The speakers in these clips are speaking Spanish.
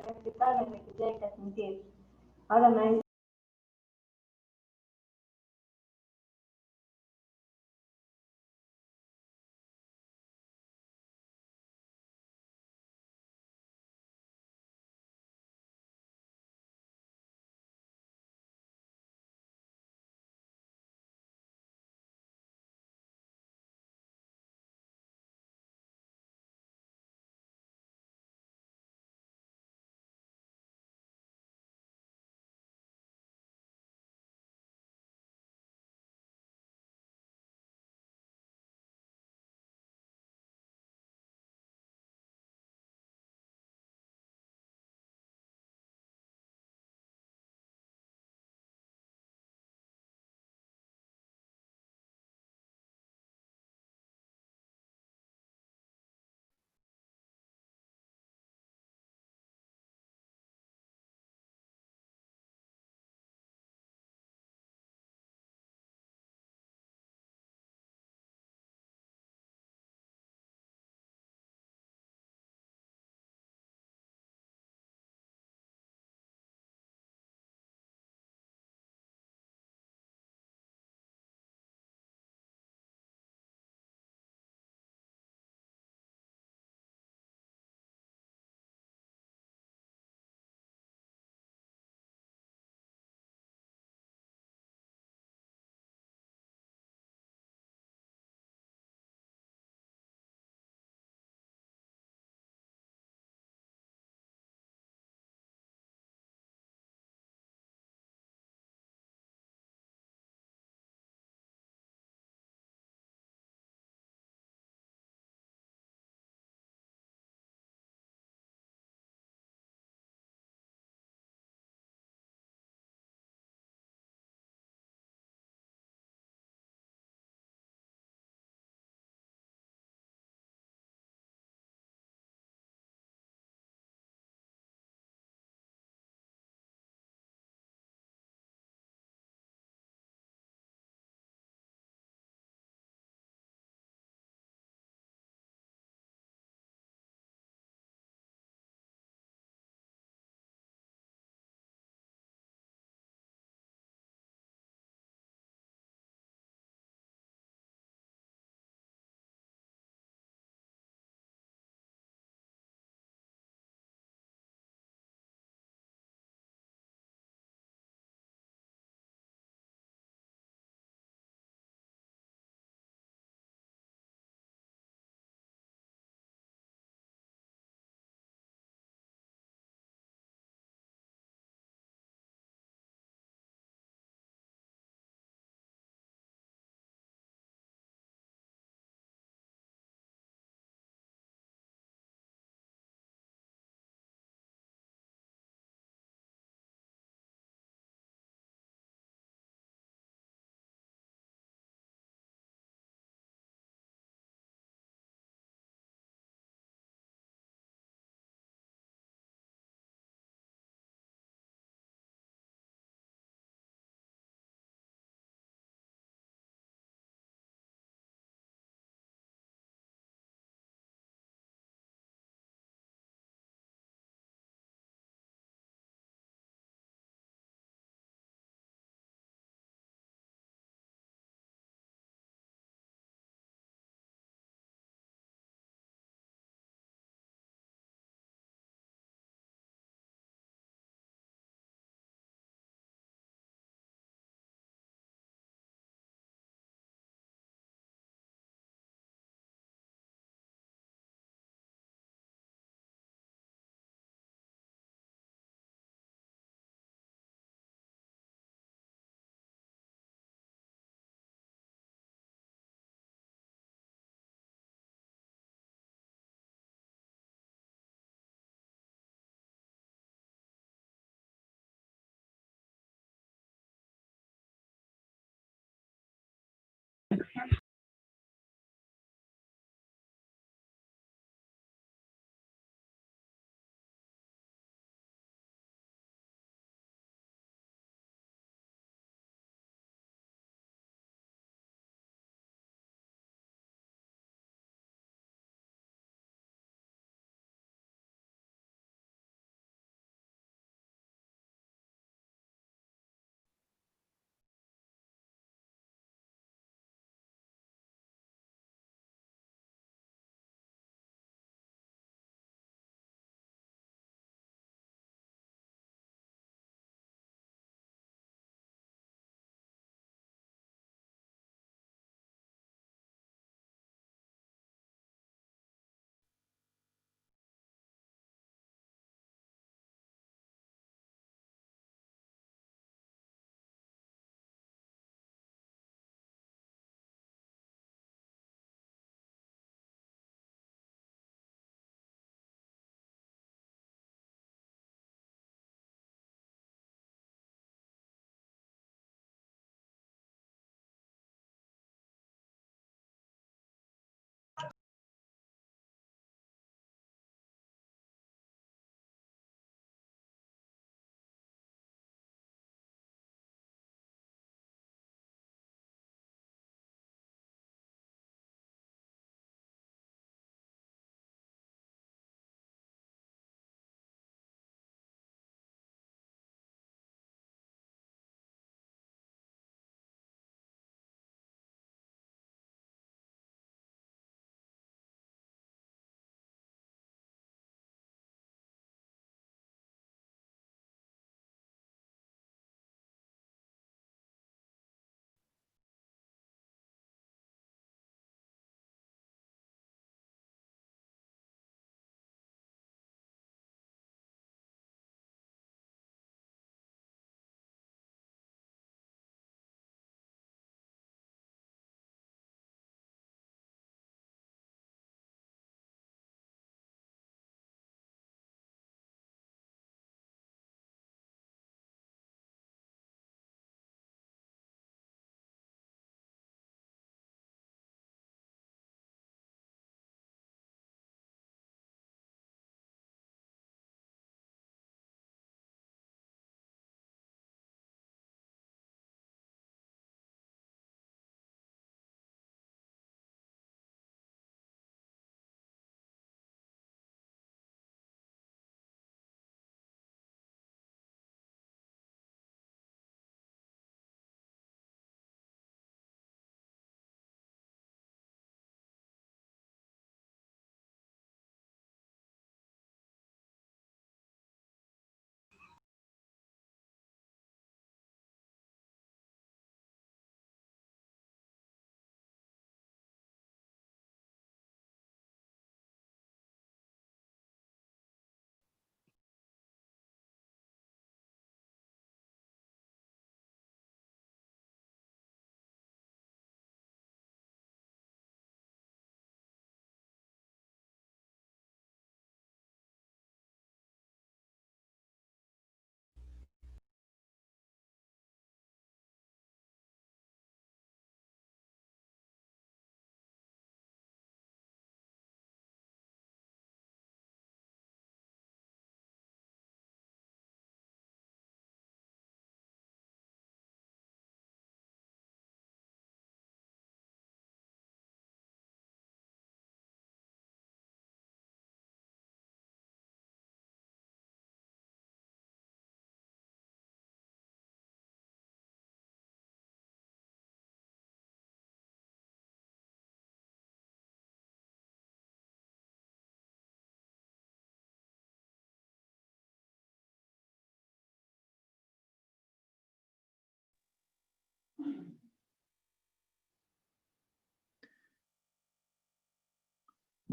qué explicarme, me qué que sentir. Ahora me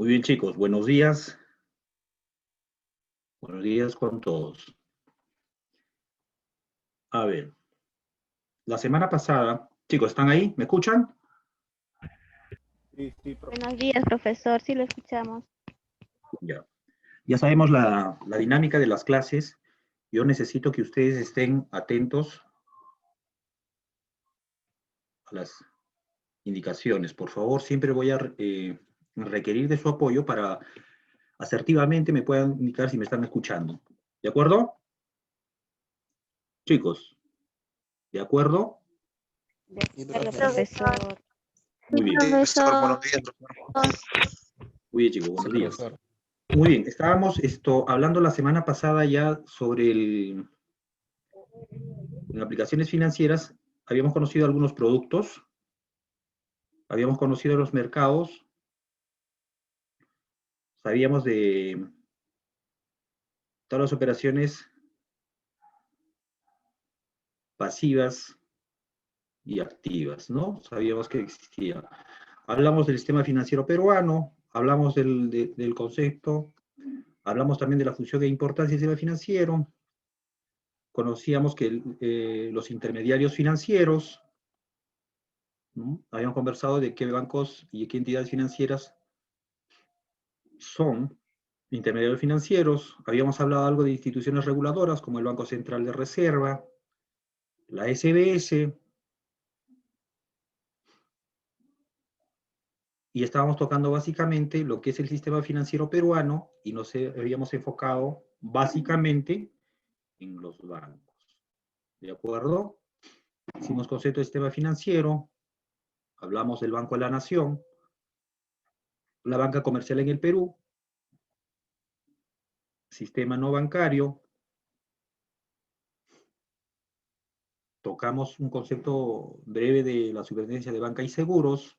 Muy bien, chicos, buenos días. Buenos días con todos. A ver, la semana pasada, chicos, ¿están ahí? ¿Me escuchan? Sí, profe. Buenos días, profesor. Sí, lo escuchamos. Ya. Ya sabemos la dinámica de las clases. Yo necesito que ustedes estén atentos a las indicaciones. Por favor, siempre voy a requerir de su apoyo para asertivamente me puedan indicar si me están escuchando. ¿De acuerdo? Chicos, ¿de acuerdo? De acuerdo, Profesor. profesor. Muy bien. Profesor, buenos días, profesor. Muy bien, chicos, buenos Sí, días. profesor. Muy bien, estábamos hablando la semana pasada ya sobre en aplicaciones financieras, habíamos conocido algunos productos, habíamos conocido los mercados, sabíamos de todas las operaciones pasivas y activas, ¿no? Sabíamos que existía. Hablamos del sistema financiero peruano, hablamos del concepto, hablamos también de la función de importancia del sistema financiero, conocíamos que los intermediarios financieros, ¿no? Habíamos conversado de qué bancos y qué entidades financieras son intermediarios financieros. Habíamos hablado algo de instituciones reguladoras como el Banco Central de Reserva, la SBS, y estábamos tocando básicamente lo que es el sistema financiero peruano y nos habíamos enfocado básicamente en los bancos. ¿De acuerdo? Hicimos concepto de sistema financiero, hablamos del Banco de la Nación, la banca comercial en el Perú, sistema no bancario, tocamos un concepto breve de la superintendencia de banca y seguros,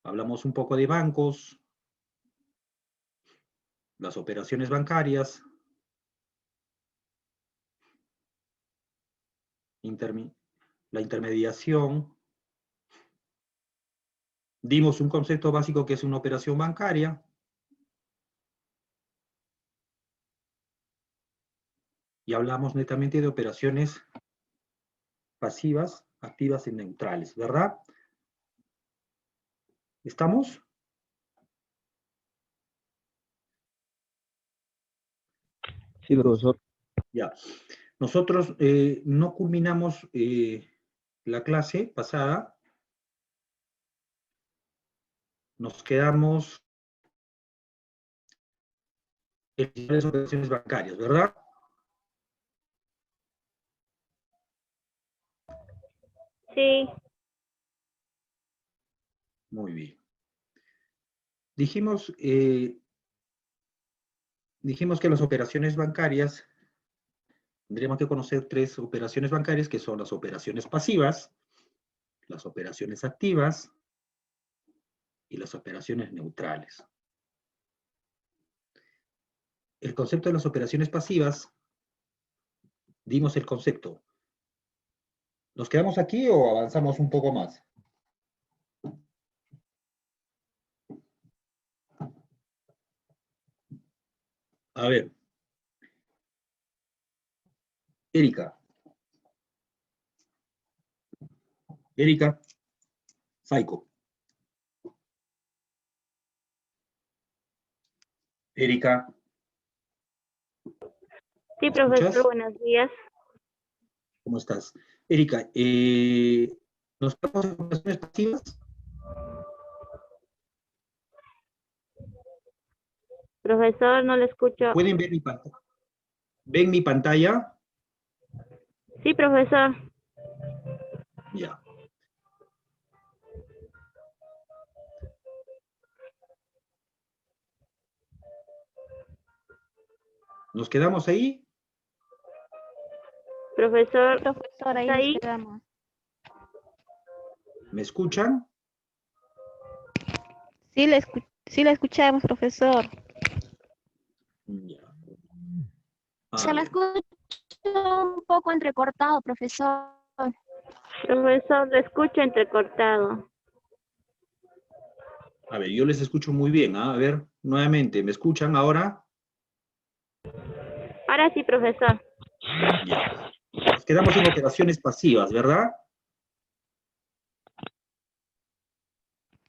hablamos un poco de bancos, las operaciones bancarias, la intermediación, dimos un concepto básico que es una operación bancaria, y hablamos netamente de operaciones pasivas, activas y neutrales, ¿verdad? ¿Estamos? Sí, profesor. Ya. Nosotros no culminamos la clase pasada, nos quedamos en las operaciones bancarias, ¿verdad? Sí. Muy bien. Dijimos que las operaciones bancarias, tendríamos que conocer tres operaciones bancarias, que son las operaciones pasivas, las operaciones activas y las operaciones neutrales. El concepto de las operaciones pasivas, dimos el concepto. ¿Nos quedamos aquí o avanzamos un poco más? A ver. Erika. Erika. Saiko. Erika. Sí, ¿Me escuchas? profesor, buenos días. ¿Cómo estás? Erika, ¿nos quedamos en operaciones pasivas? Profesor, no le escucho. ¿Pueden ver mi pantalla? ¿Ven mi pantalla? Sí, profesor. Ya. ¿Nos quedamos ahí? Profesor, Profesor, ahí ¿está nos ahí? quedamos. ¿Me escuchan? Sí, le escuchamos, profesor. Ya. Se A me ver. escucha un poco entrecortado, profesor. Profesor, le escucho entrecortado. A ver, yo les escucho muy bien, ¿ah? A ver, nuevamente, ¿me escuchan ahora? Ahora sí, profesor. Ya. Nos quedamos en operaciones pasivas, ¿verdad?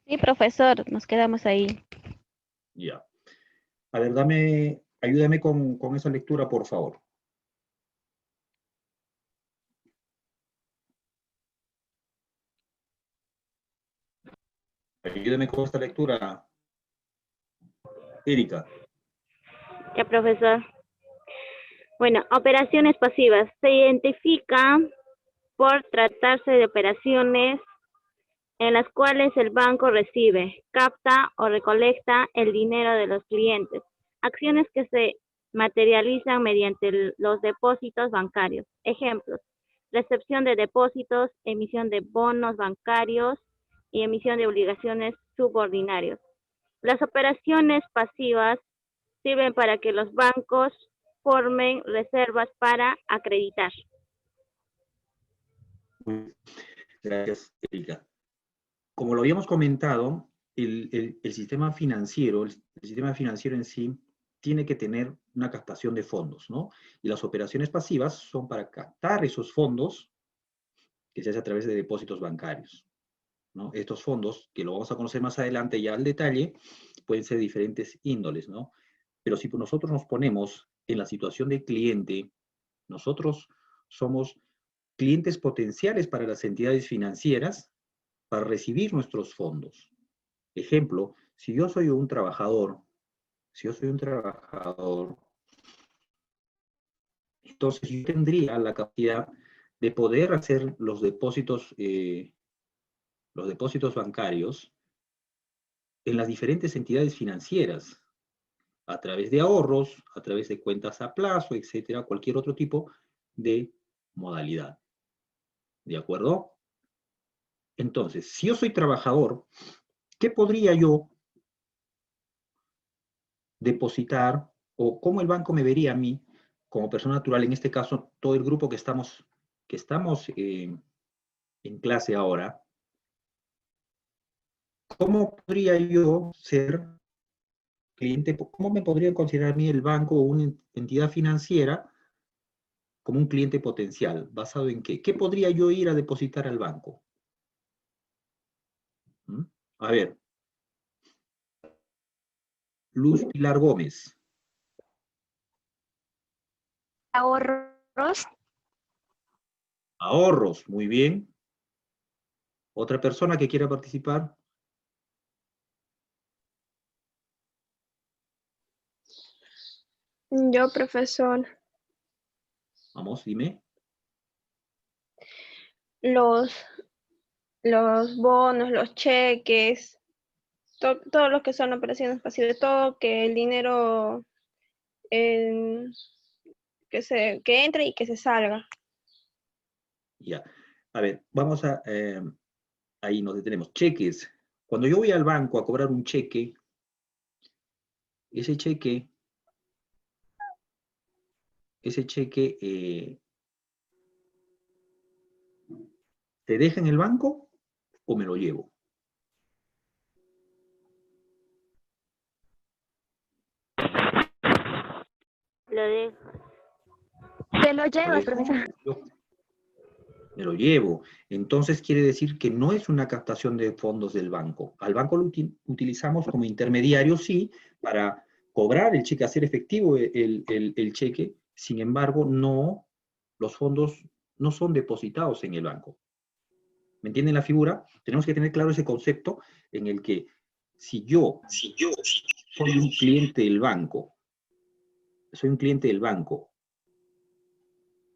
Sí, profesor, nos quedamos ahí. Ya. A ver, ayúdame con esa lectura, por favor. Ayúdame con esta lectura, Erika. Ya, profesor. Bueno, operaciones pasivas. Se identifica por tratarse de operaciones en las cuales el banco recibe, capta o recolecta el dinero de los clientes. Acciones que se materializan mediante los depósitos bancarios. Ejemplos: recepción de depósitos, emisión de bonos bancarios y emisión de obligaciones subordinarios. Las operaciones pasivas sirven para que los bancos formen reservas para acreditar. Gracias, Erika. Como lo habíamos comentado, el sistema financiero, el sistema financiero en sí, tiene que tener una captación de fondos, ¿no? Y las operaciones pasivas son para captar esos fondos, que se hace a través de depósitos bancarios, ¿no? Estos fondos, que lo vamos a conocer más adelante ya al detalle, pueden ser de diferentes índoles, ¿no? Pero si nosotros nos ponemos en la situación de cliente, nosotros somos clientes potenciales para las entidades financieras para recibir nuestros fondos. Ejemplo, si yo soy un trabajador, entonces yo tendría la capacidad de poder hacer los depósitos bancarios en las diferentes entidades financieras, a través de ahorros, a través de cuentas a plazo, etcétera, cualquier otro tipo de modalidad. ¿De acuerdo? Entonces, si yo soy trabajador, ¿qué podría yo depositar o cómo el banco me vería a mí como persona natural, en este caso, todo el grupo que estamos en clase ahora? ¿Cómo podría yo ser cliente? ¿Cómo me podría considerar a mí el banco o una entidad financiera como un cliente potencial? ¿Basado en qué? ¿Qué podría yo ir a depositar al banco? ¿Mm? A ver, Luz Pilar Gómez. Ahorros. Ahorros, muy bien. ¿Otra persona que quiera participar? Yo, profesor, Vamos, dime. los, los bonos, los cheques, todo lo que son operaciones pasivas, todo que el dinero eh, que entre y que se salga. Ya. A ver, vamos a... ahí nos detenemos. Cheques. Cuando yo voy al banco a cobrar un cheque, ese cheque ¿te deja en el banco o me lo llevo? Lo dejo. Te lo ¿Lo llevas, dejo? profesor. Me lo llevo. Entonces quiere decir que no es una captación de fondos del banco. Al banco lo utilizamos como intermediario, sí, para cobrar el cheque, hacer efectivo el cheque. Sin embargo, no, los fondos no son depositados en el banco. ¿Me entienden la figura? Tenemos que tener claro ese concepto en el que si yo soy un cliente del banco,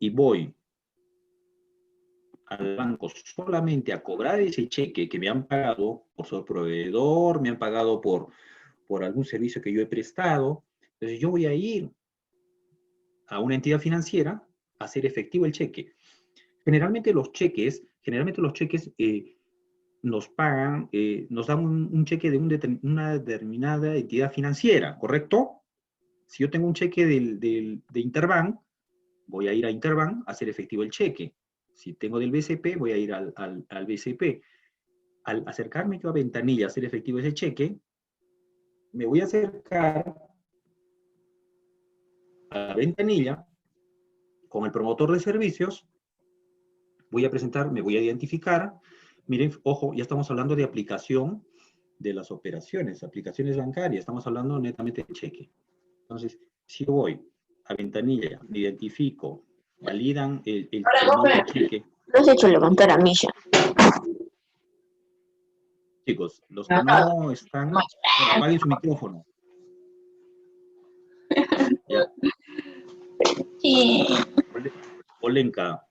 y voy al banco solamente a cobrar ese cheque que me han pagado por su proveedor, me han pagado por algún servicio que yo he prestado, entonces yo voy a ir a una entidad financiera a hacer efectivo el cheque. Generalmente los cheques nos pagan, nos dan un cheque de una determinada entidad financiera, ¿correcto? Si yo tengo un cheque de Interbank, voy a ir a Interbank a hacer efectivo el cheque. Si tengo del BCP, voy a ir al BCP. al acercarme yo a ventanilla a hacer efectivo ese cheque, me voy a acercar a la ventanilla con el promotor de servicios, voy a presentar, me voy a identificar. Miren, ojo, ya estamos hablando de aplicación de las operaciones, aplicaciones bancarias, estamos hablando netamente de cheque. Entonces, si yo voy a ventanilla, me identifico, validan el nuevo cheque. No has hecho levantar a Misha. Chicos, los que no están, bueno, apaguen su micrófono. Ya. Olenka.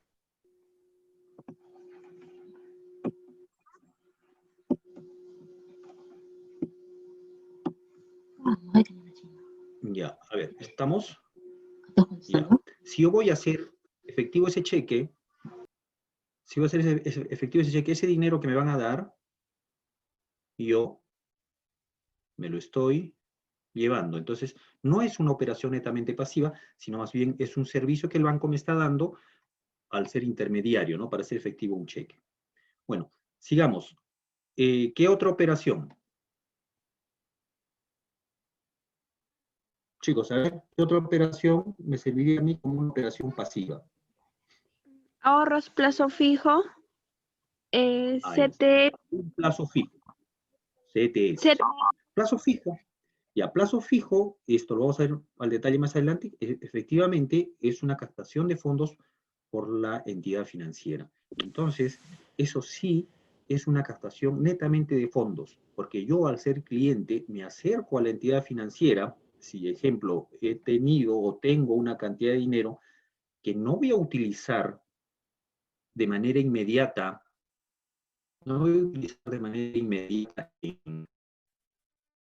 Ya, a ver, ¿estamos? Ya. Si yo voy a hacer efectivo ese cheque, si voy a hacer efectivo ese cheque, ese dinero que me van a dar, yo me lo estoy llevando. Entonces, no es una operación netamente pasiva, sino más bien es un servicio que el banco me está dando al ser intermediario, ¿no? Para hacer efectivo un cheque. Bueno, sigamos. ¿Qué otra operación? Chicos, a ver, ¿qué otra operación me serviría a mí como una operación pasiva? Ahorros, plazo fijo, Ahí está. CT, Un plazo fijo. CTS. CT, Plazo fijo. Y a plazo fijo, esto lo vamos a ver al detalle más adelante, efectivamente es una captación de fondos por la entidad financiera. Entonces, eso sí es una captación netamente de fondos, porque yo al ser cliente me acerco a la entidad financiera, si ejemplo he tenido o tengo una cantidad de dinero que no voy a utilizar de manera inmediata, no voy a utilizar de manera inmediata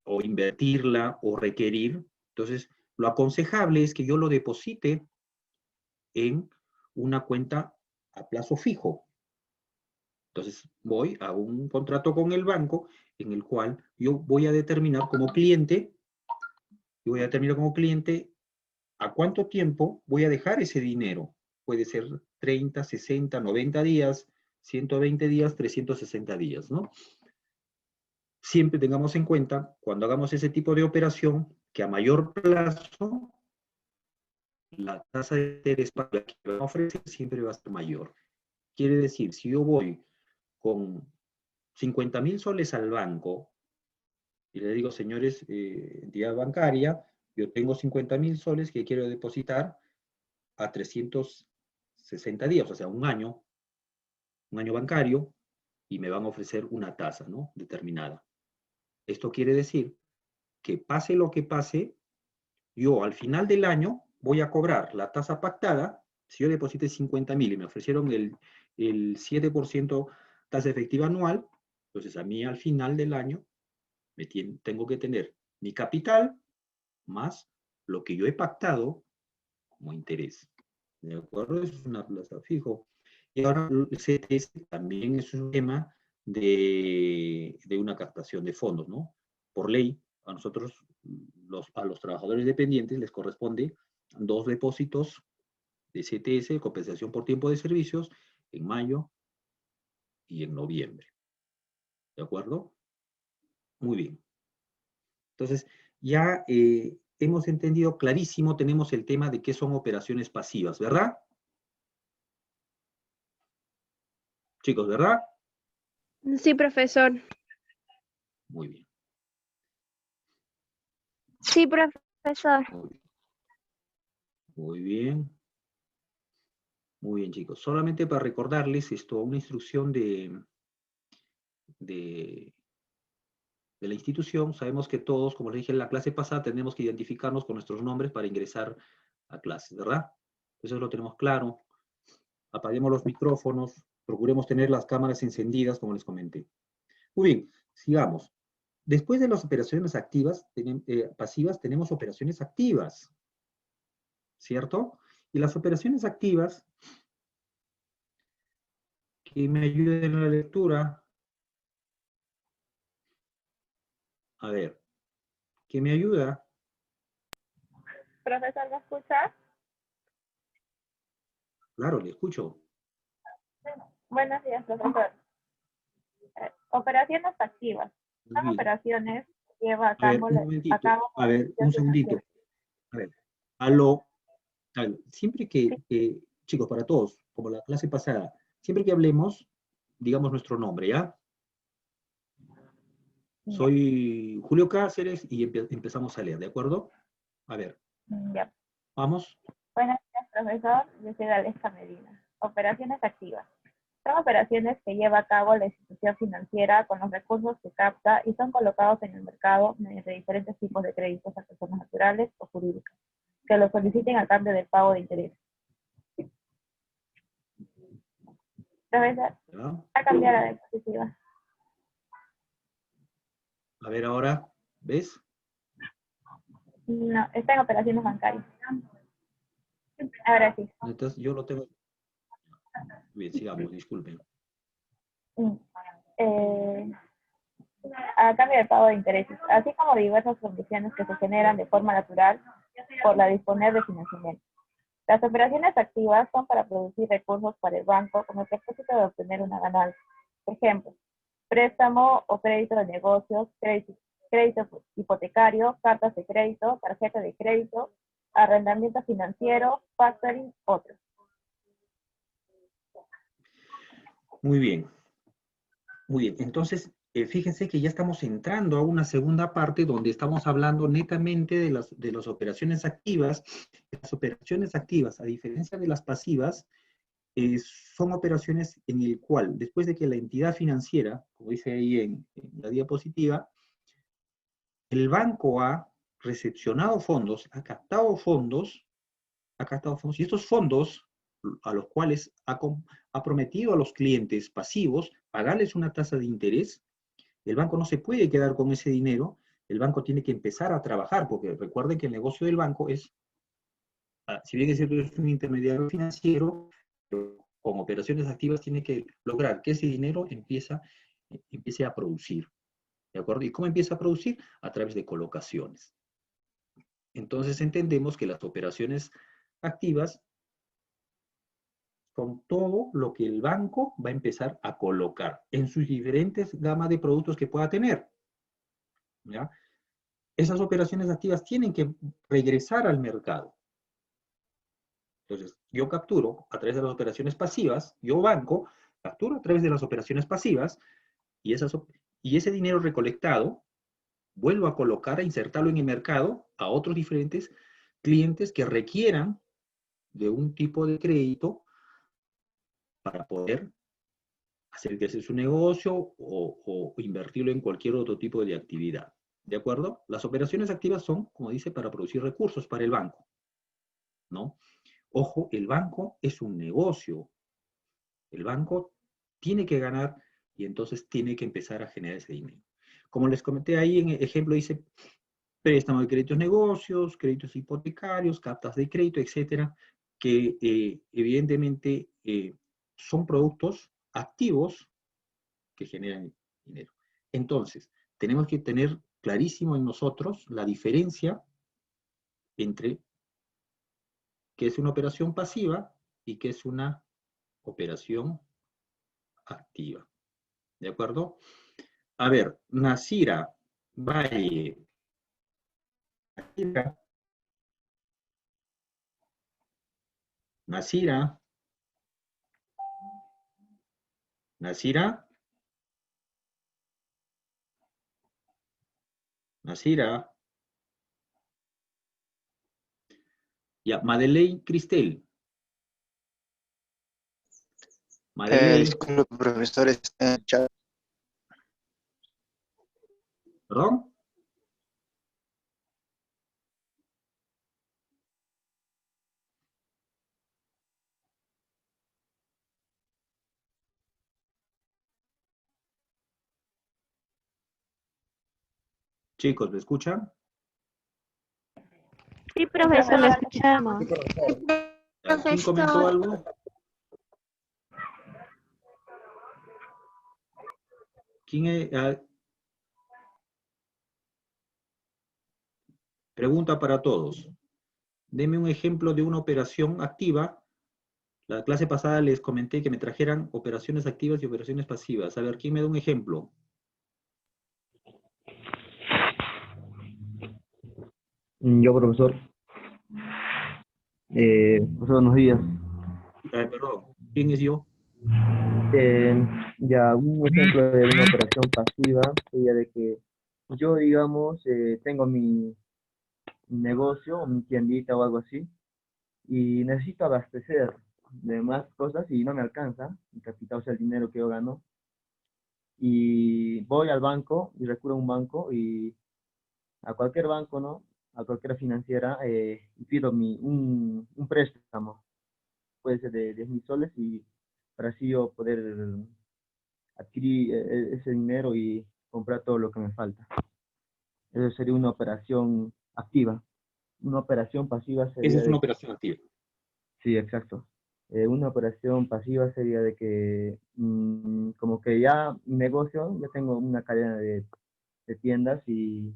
o invertirla o requerir, entonces lo aconsejable es que yo lo deposite en una cuenta a plazo fijo. Entonces voy a un contrato con el banco en el cual yo voy a determinar como cliente, a cuánto tiempo voy a dejar ese dinero. Puede ser 30, 60, 90 días, 120 días, 360 días, ¿no? Siempre tengamos en cuenta, cuando hagamos ese tipo de operación, que a mayor plazo, la tasa de interés para la que me van a ofrecer siempre va a ser mayor. Quiere decir, si yo voy con 50.000 soles al banco, y le digo, señores, entidad bancaria, yo tengo 50.000 soles que quiero depositar a 360 días, o sea, un año bancario, y me van a ofrecer una tasa, ¿no? Determinada. Esto quiere decir que pase lo que pase, yo al final del año voy a cobrar la tasa pactada. Si yo deposité 50.000 y me ofrecieron el 7% tasa efectiva anual, entonces a mí al final del año tengo que tener mi capital más lo que yo he pactado como interés. ¿De acuerdo? Es una plaza fijo. Y ahora el CTS también es un tema de una captación de fondos, ¿no? Por ley, a nosotros, a los trabajadores dependientes, les corresponde 2 depósitos de CTS, compensación por tiempo de servicios, en mayo y en noviembre. ¿De acuerdo? Muy bien. Entonces, ya hemos entendido clarísimo, tenemos el tema de qué son operaciones pasivas, ¿verdad? Chicos, ¿verdad? sí, profesor. Muy bien. Sí, profesor. Muy bien. Muy bien, chicos. Solamente para recordarles esto, una instrucción de la institución. Sabemos que todos, como les dije en la clase pasada, tenemos que identificarnos con nuestros nombres para ingresar a clases, ¿verdad? Eso lo tenemos claro. Apaguemos los micrófonos, procuremos tener las cámaras encendidas, como les comenté. Muy bien, sigamos. Después de las operaciones activas, pasivas, tenemos operaciones activas, ¿cierto? Y las operaciones activas, que me ayuden en la lectura. A ver, ¿qué me ayuda? Profesor, ¿me escucha? Claro, le escucho. Buenos días, profesor. Operaciones activas. Son Muy bien. operaciones que lleva A ver, un a momentito. cabo A ver, un segundito. A ver, siempre que, chicos, para todos, como la clase pasada, siempre que hablemos, digamos nuestro nombre, ¿ya? Soy Julio Cáceres y empezamos a leer, ¿de acuerdo? A ver, Ya. vamos. Buenos días, profesor. Yo soy Alesca Medina. Operaciones activas. Son operaciones que lleva a cabo la institución financiera con los recursos que capta y son colocados en el mercado mediante diferentes tipos de créditos a personas naturales o jurídicas, que los soliciten a cambio del pago de interés. Profesor, ¿Ya? a cambiar a la diapositiva. A ver ahora, ¿ves? No, está en operaciones bancarias. Ahora sí. Entonces yo lo tengo. Bien, sigamos, disculpen. A cambio del pago de intereses, así como diversas condiciones que se generan de forma natural por la disponer de financiamiento. Las operaciones activas son para producir recursos para el banco con el propósito de obtener una ganancia. Por ejemplo, préstamo o crédito de negocios, crédito hipotecario, cartas de crédito, tarjeta de crédito, arrendamiento financiero, factoring, otros. Muy bien. Muy bien. Entonces, fíjense que ya estamos entrando a una segunda parte donde estamos hablando netamente de las operaciones activas. Las operaciones activas, a diferencia de las pasivas, son operaciones en el cual, después de que la entidad financiera, como dice ahí en la diapositiva, el banco ha recepcionado fondos, ha captado fondos, y estos fondos a los cuales ha prometido a los clientes pasivos pagarles una tasa de interés, el banco no se puede quedar con ese dinero, el banco tiene que empezar a trabajar, porque recuerden que el negocio del banco es, si bien es cierto, es un intermediario financiero, pero con operaciones activas tiene que lograr que ese dinero empiece a producir. ¿De acuerdo? ¿Y cómo empieza a producir? A través de colocaciones. Entonces entendemos que las operaciones activas son todo lo que el banco va a empezar a colocar en sus diferentes gamas de productos que pueda tener. ¿Ya? Esas operaciones activas tienen que regresar al mercado. Entonces, yo capturo a través de las operaciones pasivas, yo banco, capturo a través de las operaciones pasivas, y ese dinero recolectado vuelvo a colocar, a insertarlo en el mercado a otros diferentes clientes que requieran de un tipo de crédito para poder hacer crecer su negocio o invertirlo en cualquier otro tipo de actividad. ¿De acuerdo? Las operaciones activas son, como dice, para producir recursos para el banco, ¿no? Ojo, el banco es un negocio. El banco tiene que ganar y entonces tiene que empezar a generar ese dinero. Como les comenté ahí en el ejemplo, dice préstamo de créditos negocios, créditos hipotecarios, cartas de crédito, etcétera, que evidentemente son productos activos que generan dinero. Entonces, tenemos que tener clarísimo en nosotros la diferencia entre qué es una operación pasiva y qué es una operación activa. ¿De acuerdo? A ver, Nasira Valle. Nasira. Nasira. Nasira. Ya, Madeleine Cristel. Madeleine. Disculpe, profesor, está en el chat. ¿Perdón? Chicos, ¿me escuchan? Sí, profesor, lo escuchamos. ¿Quién comentó algo? ¿Quién pregunta para todos. Deme un ejemplo de una operación activa La clase pasada les comenté que me trajeran operaciones activas y operaciones pasivas. A ver, ¿quién me da un ejemplo? Yo, profesor. Profesor, buenos días. Perdón, ¿quién es yo? Ya, un ejemplo de una operación pasiva sería de que yo, digamos, tengo mi negocio, o mi tiendita o algo así, y necesito abastecer de más cosas y no me alcanza, mi capital, o sea, el dinero que yo gano, y voy al banco y recurro a un banco y a cualquier banco, ¿no? A cualquier financiera y pido un préstamo, puede ser de 10.000 soles y para así yo poder adquirir ese dinero y comprar todo lo que me falta. Eso sería una operación activa. Una operación pasiva Esa sería es una de... operación activa. Sí, exacto. Una operación pasiva sería de que como que ya mi negocio, ya tengo una cadena de tiendas y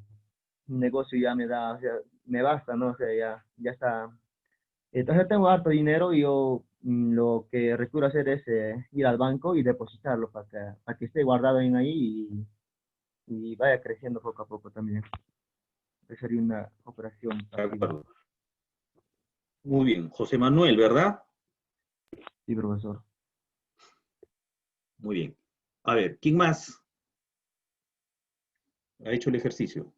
mi negocio ya me da, o sea, me basta, ¿no? O sea, ya está. Entonces tengo harto dinero y yo lo que recurro a hacer es ir al banco y depositarlo para que esté guardado en ahí y vaya creciendo poco a poco también. Esa sería una operación De pasiva. acuerdo. Muy bien. José Manuel, ¿verdad? Sí, profesor. Muy bien. A ver, ¿quién más ha hecho el ejercicio?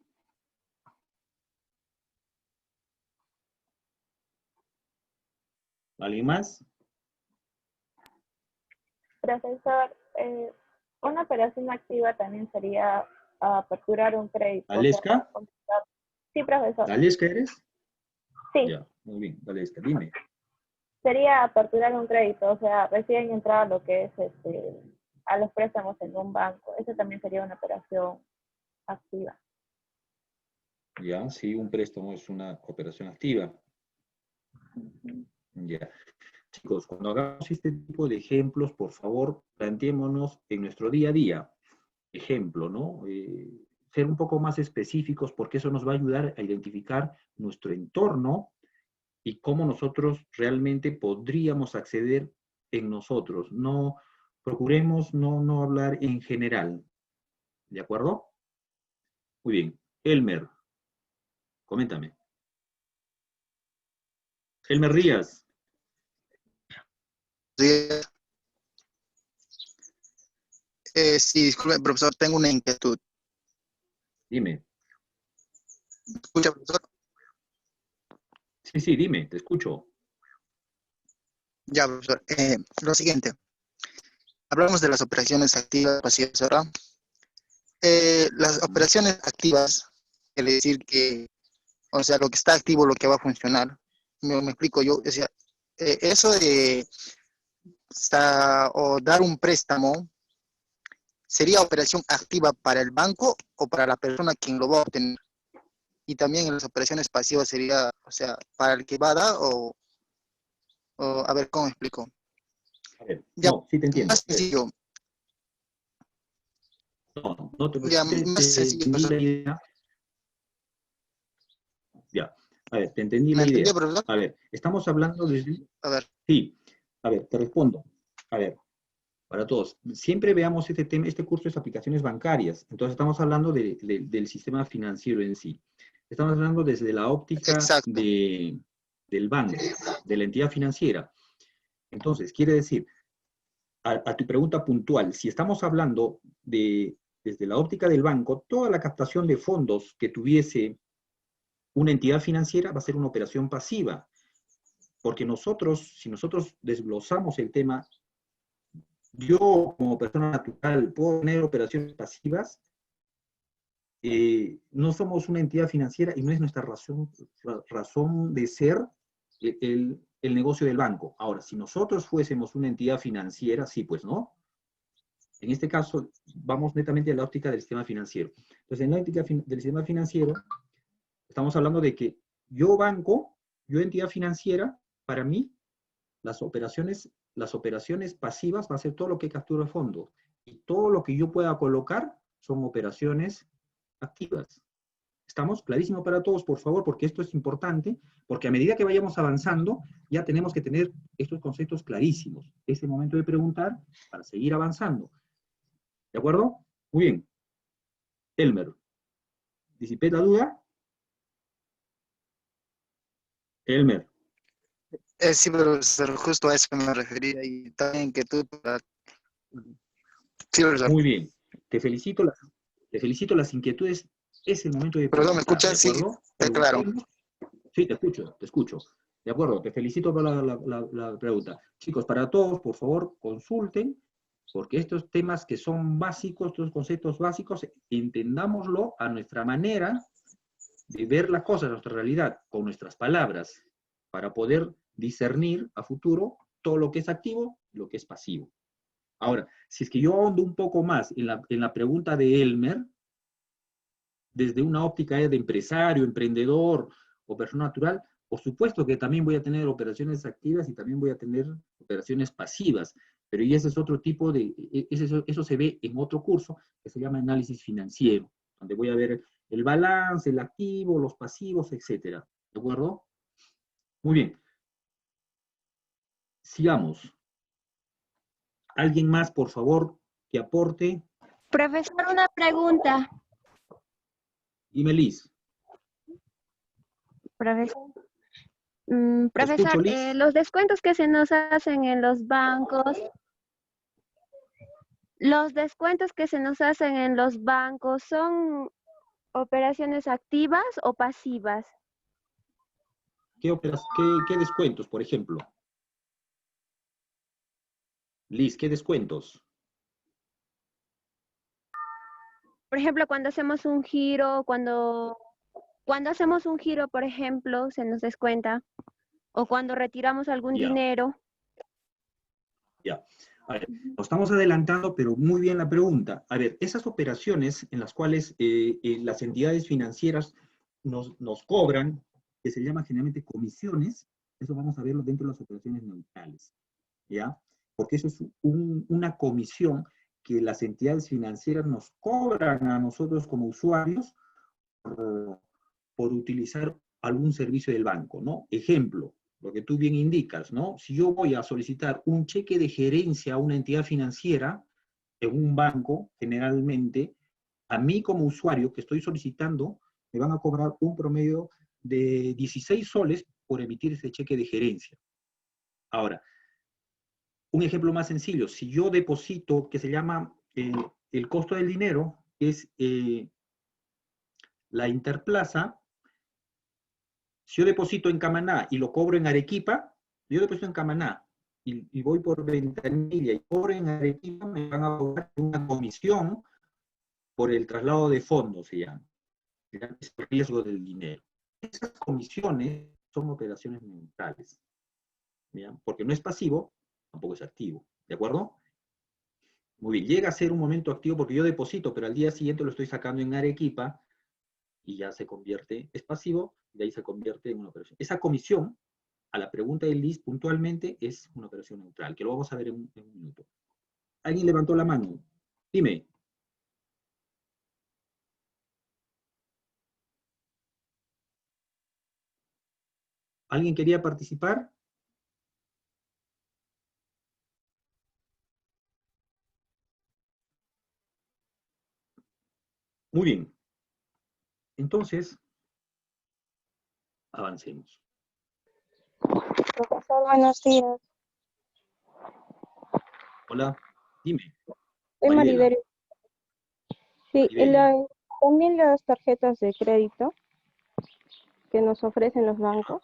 ¿Alguien más? Profesor, una operación activa también sería aperturar un crédito. O sea, ¿Aleska? sí, profesor. ¿Aleska eres? Sí, Ya, muy bien. Aleska, dime. sería aperturar un crédito, o sea, recién entrar a lo que es a los préstamos en un banco. Eso también sería una operación activa. Ya, sí, un préstamo es una operación activa. Ya. Chicos, cuando hagamos este tipo de ejemplos, por favor, planteémonos en nuestro día a día. Ejemplo, ¿no? Ser un poco más específicos porque eso nos va a ayudar a identificar nuestro entorno y cómo nosotros realmente podríamos acceder en nosotros. No, procuremos no hablar en general. ¿De acuerdo? Muy bien. Elmer, coméntame. Elmer Rías, Sí, sí, disculpe, profesor, tengo una inquietud. dime. ¿Escucha, profesor? Sí, sí, dime, te escucho. Ya, profesor. Lo siguiente, hablamos de las operaciones activas, pasivas, ¿verdad? Las operaciones activas, quiere decir que, o sea, lo que está activo, lo que va a funcionar. Me explico yo, o sea, eso de o dar un préstamo, ¿sería operación activa para el banco o para la persona quien lo va a obtener? Y también en las operaciones pasivas sería, o sea, para el que va a dar a ver, ¿cómo explico? A ver, Ya no, sí te entiendo. más sencillo, No te ya preocupes, más te sencillo, entendí profesor. la idea. Ya, a ver, te entendí ¿Me la entendió, idea. profesor? A ver, estamos hablando desde... A ver, Sí, a ver, te respondo. A ver, para todos, siempre veamos este tema, este curso es aplicaciones bancarias, entonces estamos hablando del sistema financiero en sí. Estamos hablando desde la óptica exacto. del banco, de la entidad financiera. Entonces, quiere decir, a tu pregunta puntual, si estamos hablando desde la óptica del banco, toda la captación de fondos que tuviese una entidad financiera va a ser una operación pasiva, porque nosotros, si nosotros desglosamos el tema, yo como persona natural puedo tener operaciones pasivas, no somos una entidad financiera y no es nuestra razón de ser el negocio del banco. Ahora, si nosotros fuésemos una entidad financiera, sí, pues no. En este caso, vamos netamente a la óptica del sistema financiero. Entonces, en la óptica del sistema financiero, estamos hablando de que yo banco, yo entidad financiera, para mí, las operaciones pasivas va a ser todo lo que captura fondos. Y todo lo que yo pueda colocar son operaciones activas. ¿Estamos? Clarísimo para todos, por favor, porque esto es importante, porque a medida que vayamos avanzando, ya tenemos que tener estos conceptos clarísimos. Es el momento de preguntar para seguir avanzando. ¿De acuerdo? Muy bien. Elmer, ¿disipé la duda? Elmer. Sí, profesor, justo a eso me refería y también que tú... Sí, profesor. Muy bien. Te felicito las inquietudes. Es el momento de Perdón, ¿me preguntar, escuchas? ¿de Sí, acuerdo? está claro. Sí, te escucho. De acuerdo, te felicito por la pregunta. Chicos, para todos, por favor, consulten, porque estos temas que son básicos, estos conceptos básicos, entendámoslo a nuestra manera de ver las cosas, nuestra realidad, con nuestras palabras, para poder discernir a futuro todo lo que es activo y lo que es pasivo. Ahora, si es que yo ahondo un poco más en la pregunta de Elmer, desde una óptica de empresario, emprendedor o persona natural, por supuesto que también voy a tener operaciones activas y también voy a tener operaciones pasivas, pero y ese es otro tipo de, eso se ve en otro curso que se llama análisis financiero, donde voy a ver el balance, el activo, los pasivos, etcétera. ¿De acuerdo? Muy bien. Sigamos. ¿Alguien más, por favor, que aporte? Profesor, una pregunta. Dime, Liz. Profesor, ¿Te escucho, Liz? los descuentos que se nos hacen en los bancos, ¿son operaciones activas o pasivas? ¿Qué descuentos, por ejemplo? Liz, ¿qué descuentos? Por ejemplo, cuando hacemos un giro, cuando hacemos un giro, por ejemplo, se nos descuenta, o cuando retiramos algún Ya. dinero. Ya. A ver, nos estamos adelantando, pero muy bien la pregunta. A ver, esas operaciones en las cuales las entidades financieras nos cobran, que se llaman generalmente comisiones, eso vamos a verlo dentro de las operaciones neutrales, ¿ya? Porque eso es una comisión que las entidades financieras nos cobran a nosotros como usuarios por utilizar algún servicio del banco, ¿no? Ejemplo, lo que tú bien indicas, ¿no? Si yo voy a solicitar un cheque de gerencia a una entidad financiera, en un banco, generalmente, a mí como usuario que estoy solicitando, me van a cobrar un promedio de 16 soles por emitir ese cheque de gerencia. Ahora, un ejemplo más sencillo, si yo deposito, que se llama el costo del dinero, es la interplaza. Si yo deposito en Camaná y lo cobro en Arequipa, yo deposito en Camaná y voy por ventanilla y cobro en Arequipa, me van a cobrar una comisión por el traslado de fondos, se llama. Es el riesgo del dinero. Esas comisiones son operaciones neutrales, ¿ya? Porque no es pasivo, tampoco es activo, ¿de acuerdo? Muy bien, llega a ser un momento activo porque yo deposito, pero al día siguiente lo estoy sacando en Arequipa y ya se convierte, es pasivo, y de ahí se convierte en una operación. Esa comisión, a la pregunta de Liz puntualmente, es una operación neutral, que lo vamos a ver en un minuto. ¿Alguien levantó la mano? Dime. ¿Alguien quería participar? Muy bien. Entonces, avancemos. Profesor, buenos días. Hola, dime. Soy Maribela. Maribel. Sí, Maribel. también las tarjetas de crédito que nos ofrecen los bancos,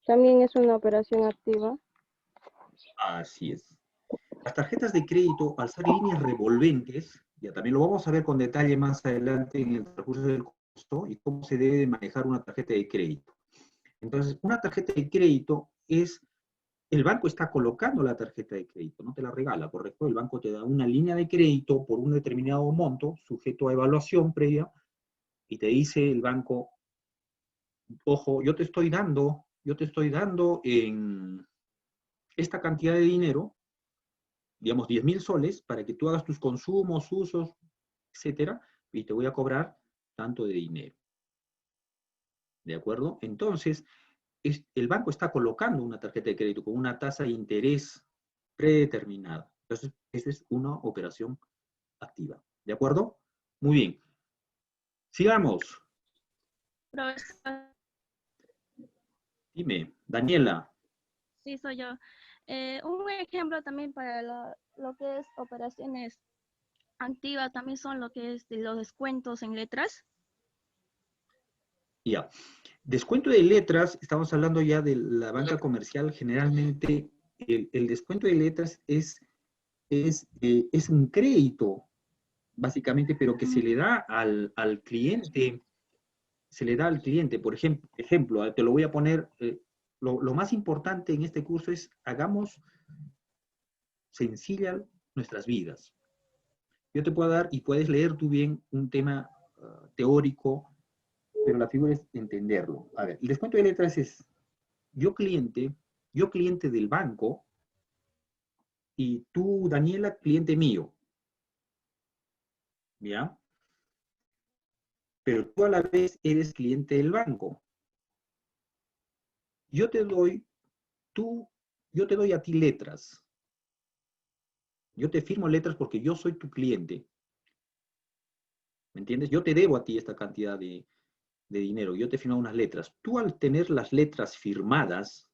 también es una operación activa. Así es. Las tarjetas de crédito, al ser líneas revolventes, ya también lo vamos a ver con detalle más adelante en el transcurso del curso, y cómo se debe manejar una tarjeta de crédito. Entonces, una tarjeta de crédito es, el banco está colocando la tarjeta de crédito, no te la regala, ¿correcto? El banco te da una línea de crédito por un determinado monto, sujeto a evaluación previa, y te dice el banco, ojo, yo te estoy dando en esta cantidad de dinero, digamos 10.000 soles, para que tú hagas tus consumos, usos, etcétera, y te voy a cobrar tanto de dinero. ¿De acuerdo? Entonces, el banco está colocando una tarjeta de crédito con una tasa de interés predeterminada. Entonces, esa es una operación activa. ¿De acuerdo? Muy bien. Sigamos. Profesor, Dime, Daniela. sí, soy yo. Un ejemplo también para lo que es operaciones activas también son lo que es de los descuentos en letras. Ya. Descuento de letras, estamos hablando ya de la banca comercial. Generalmente, el descuento de letras es un crédito, básicamente, pero que se le da al cliente. Se le da al cliente. Por ejemplo, te lo voy a poner, lo más importante en este curso es hagamos sencillas nuestras vidas. Yo te puedo dar, y puedes leer tú bien, un tema teórico, pero la figura es entenderlo. A ver, el descuento de letras es yo cliente del banco, y tú, Daniela, cliente mío. ¿Ya? Pero tú a la vez eres cliente del banco. Yo te doy a ti letras. Yo te firmo letras porque yo soy tu cliente. ¿Me entiendes? Yo te debo a ti esta cantidad de dinero. Yo te firmo unas letras. Tú al tener las letras firmadas,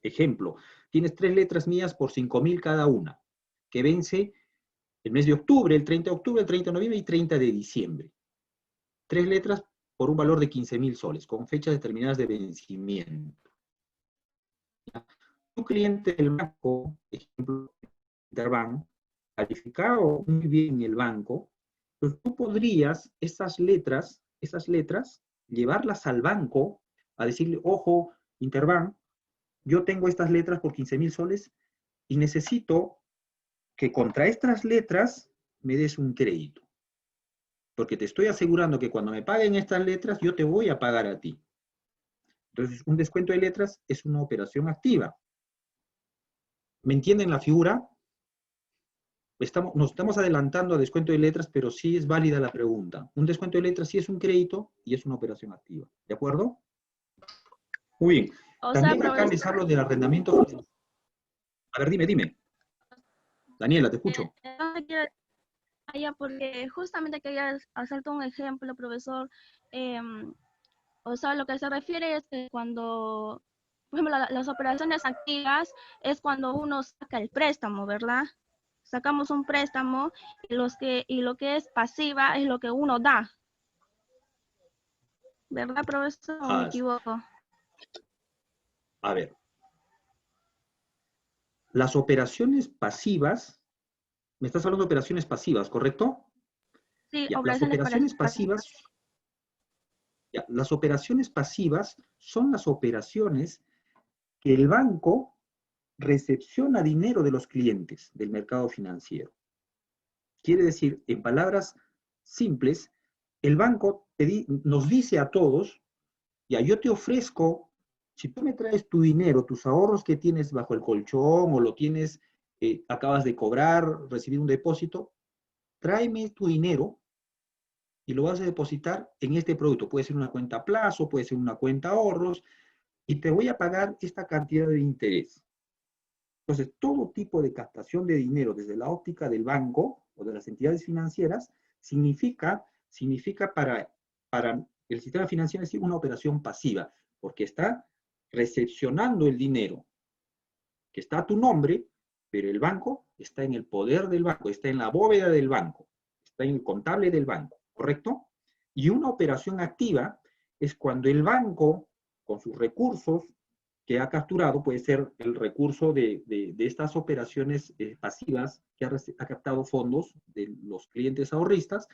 ejemplo, tienes 3 letras mías por 5.000 cada una, que vence el mes de octubre, el 30 de octubre, el 30 de noviembre y 30 de diciembre. 3 letras por un valor de 15.000 soles, con fechas determinadas de vencimiento. Tu cliente del banco, ejemplo, Interbank, calificado muy bien en el banco, pues tú podrías esas letras, llevarlas al banco a decirle, ojo, Interbank, yo tengo estas letras por 15.000 soles y necesito que contra estas letras me des un crédito. Porque te estoy asegurando que cuando me paguen estas letras, yo te voy a pagar a ti. Entonces, un descuento de letras es una operación activa. ¿Me entienden la figura? Nos estamos adelantando a descuento de letras, pero sí es válida la pregunta. Un descuento de letras sí es un crédito y es una operación activa. ¿De acuerdo? Muy bien. O sea, También acá les hablo del arrendamiento financiero. A ver, dime. Daniela, te escucho. Porque justamente quería hacerte un ejemplo, profesor. O sea, lo que se refiere es que cuando, por ejemplo, las operaciones activas es cuando uno saca el préstamo, ¿verdad? Sacamos un préstamo y lo que es pasiva es lo que uno da. ¿Verdad, profesor? ¿O me equivoco? A ver. Las operaciones pasivas, me estás hablando de operaciones pasivas, ¿correcto? Sí, Ya, las operaciones pasivas. Ya, las operaciones pasivas son las operaciones que el banco recepciona dinero de los clientes del mercado financiero. Quiere decir, en palabras simples, el banco nos dice a todos, ya, yo te ofrezco, si tú me traes tu dinero, tus ahorros que tienes bajo el colchón o lo tienes, acabas de cobrar, recibir un depósito, tráeme tu dinero y lo vas a depositar en este producto. Puede ser una cuenta a plazo, puede ser una cuenta ahorros, y te voy a pagar esta cantidad de interés. Entonces, todo tipo de captación de dinero desde la óptica del banco o de las entidades financieras significa para el sistema financiero decir una operación pasiva, porque está recepcionando el dinero que está a tu nombre, pero el banco está en el poder del banco, está en la bóveda del banco, está en el contable del banco, ¿correcto? Y una operación activa es cuando el banco, con sus recursos que ha capturado, puede ser el recurso de estas operaciones pasivas que ha captado fondos de los clientes ahorristas,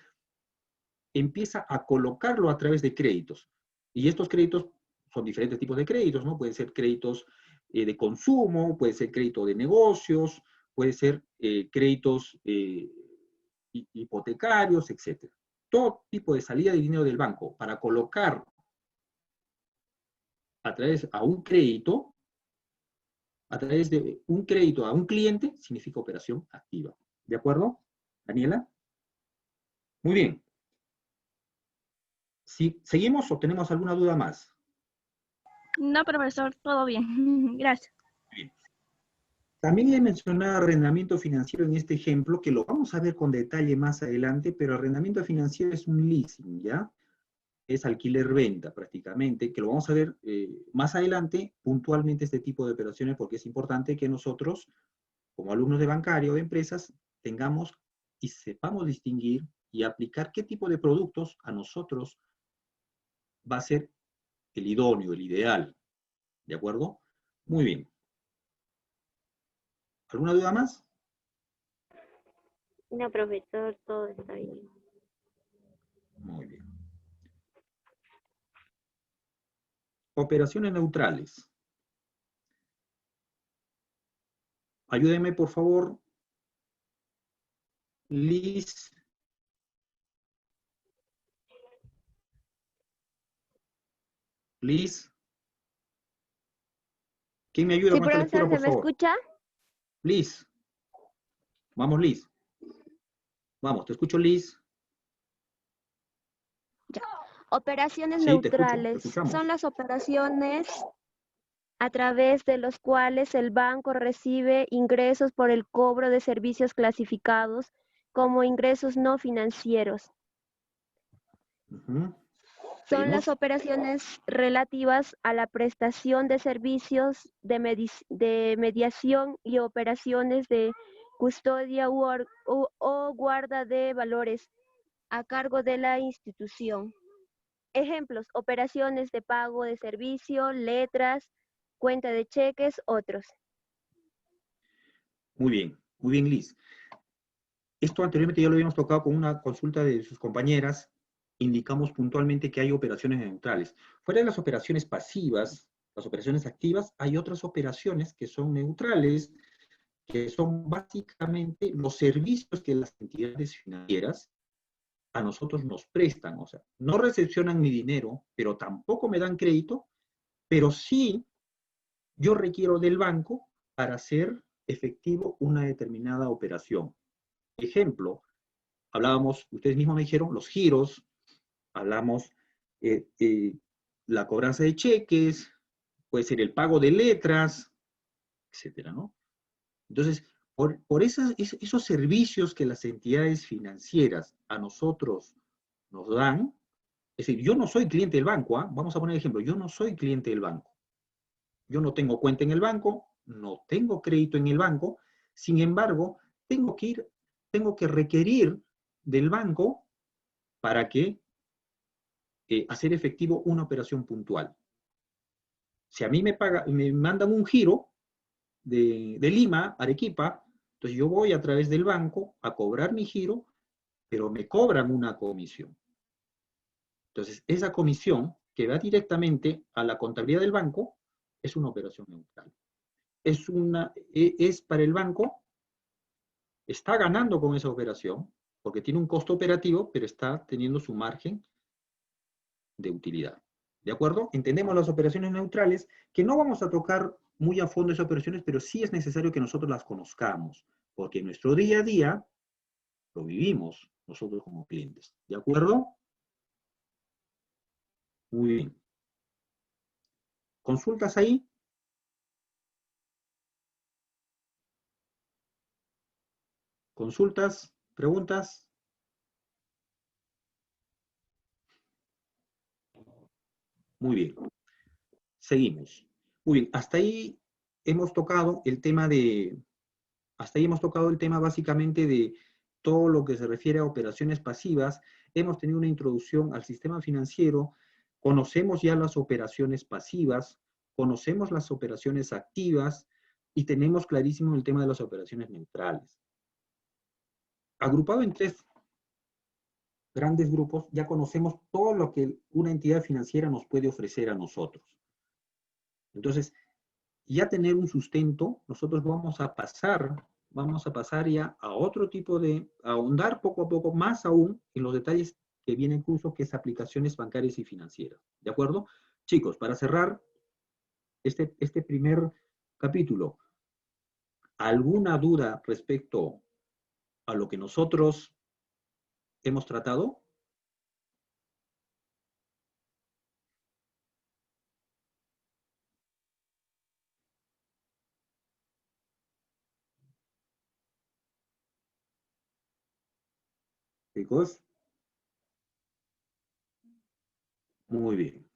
empieza a colocarlo a través de créditos. Y estos créditos son diferentes tipos de créditos, ¿no? Pueden ser créditos de consumo, puede ser crédito de negocios, puede ser créditos hipotecarios, etc. Todo tipo de salida de dinero del banco para colocar a través a un crédito, a través de un crédito a un cliente, significa operación activa. ¿De acuerdo, Daniela? Muy bien. ¿Seguimos o tenemos alguna duda más? No, profesor, todo bien. Gracias. Bien. También he mencionado arrendamiento financiero en este ejemplo, que lo vamos a ver con detalle más adelante, pero arrendamiento financiero es un leasing, ¿ya? Es alquiler-venta prácticamente, que lo vamos a ver más adelante, puntualmente este tipo de operaciones, porque es importante que nosotros, como alumnos de bancario o de empresas, tengamos y sepamos distinguir y aplicar qué tipo de productos a nosotros va a ser el idóneo, el ideal, ¿de acuerdo? Muy bien. ¿Alguna duda más? No, profesor, todo está bien. Muy bien. Operaciones neutrales. Ayúdeme, por favor, Liz. Liz. ¿Quién me ayuda Sí, con esta lectura, profesor, por ¿se me favor? escucha? Liz. Vamos, Liz. Vamos, te escucho, Liz. Ya. Operaciones Sí, te neutrales escuchamos. son las operaciones a través de los cuales el banco recibe ingresos por el cobro de servicios clasificados como ingresos no financieros. Ujú. Son las Seguimos. operaciones relativas a la prestación de servicios de mediación y operaciones de custodia o guarda de valores a cargo de la institución. Ejemplos: operaciones de pago de servicio, letras, cuenta de cheques, otros. Muy bien, Liz. Esto anteriormente ya lo habíamos tocado con una consulta de sus compañeras. Indicamos puntualmente que hay operaciones neutrales. Fuera de las operaciones pasivas, las operaciones activas, hay otras operaciones que son neutrales, que son básicamente los servicios que las entidades financieras a nosotros nos prestan. O sea, no recepcionan mi dinero, pero tampoco me dan crédito, pero sí yo requiero del banco para hacer efectivo una determinada operación. Ejemplo, hablábamos, ustedes mismos me dijeron, los giros, hablamos la cobranza de cheques, puede ser el pago de letras, etcétera, ¿no? Entonces, por esos servicios que las entidades financieras a nosotros nos dan, es decir, yo no soy cliente del banco, ¿ah? Vamos a poner ejemplo, yo no soy cliente del banco. Yo no tengo cuenta en el banco, no tengo crédito en el banco, sin embargo, tengo que requerir del banco para que hacer efectivo una operación puntual. Si a mí me mandan un giro de Lima, Arequipa, entonces yo voy a través del banco a cobrar mi giro, pero me cobran una comisión. Entonces, esa comisión que va directamente a la contabilidad del banco es una operación neutral. Es para el banco, está ganando con esa operación, porque tiene un costo operativo, pero está teniendo su margen de utilidad. ¿De acuerdo? Entendemos las operaciones neutrales, que no vamos a tocar muy a fondo esas operaciones, pero sí es necesario que nosotros las conozcamos, porque en nuestro día a día lo vivimos nosotros como clientes. ¿De acuerdo? Muy bien. ¿Consultas ahí? ¿Consultas? ¿Preguntas? Muy bien. Seguimos. Muy bien. Hasta ahí hemos tocado el tema básicamente de todo lo que se refiere a operaciones pasivas. Hemos tenido una introducción al sistema financiero, conocemos ya las operaciones pasivas, conocemos las operaciones activas y tenemos clarísimo el tema de las operaciones neutrales. Agrupado en 3 grandes grupos, ya conocemos todo lo que una entidad financiera nos puede ofrecer a nosotros. Entonces, ya tener un sustento, nosotros vamos a pasar ya a otro tipo a ahondar poco a poco más aún en los detalles que vienen incluso, que es aplicaciones bancarias y financieras. ¿De acuerdo? Chicos, para cerrar este primer capítulo, ¿alguna duda respecto a lo que nosotros hemos tratado? chicos? Muy bien.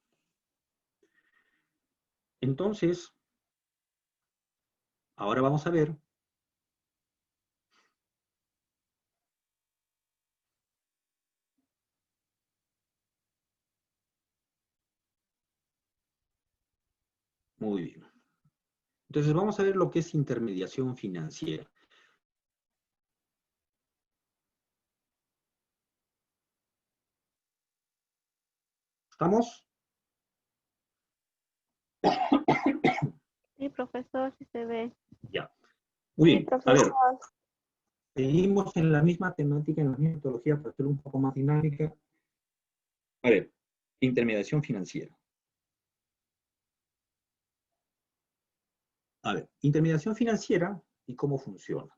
Entonces, ahora vamos a ver muy bien. Entonces, vamos a ver lo que es intermediación financiera. ¿Estamos? Sí, profesor, sí se ve. Ya. Muy Sí, bien. A ver, profesor. seguimos en la misma temática, en la misma metodología, para hacerlo un poco más dinámica. A ver, intermediación financiera. A ver, intermediación financiera y cómo funciona.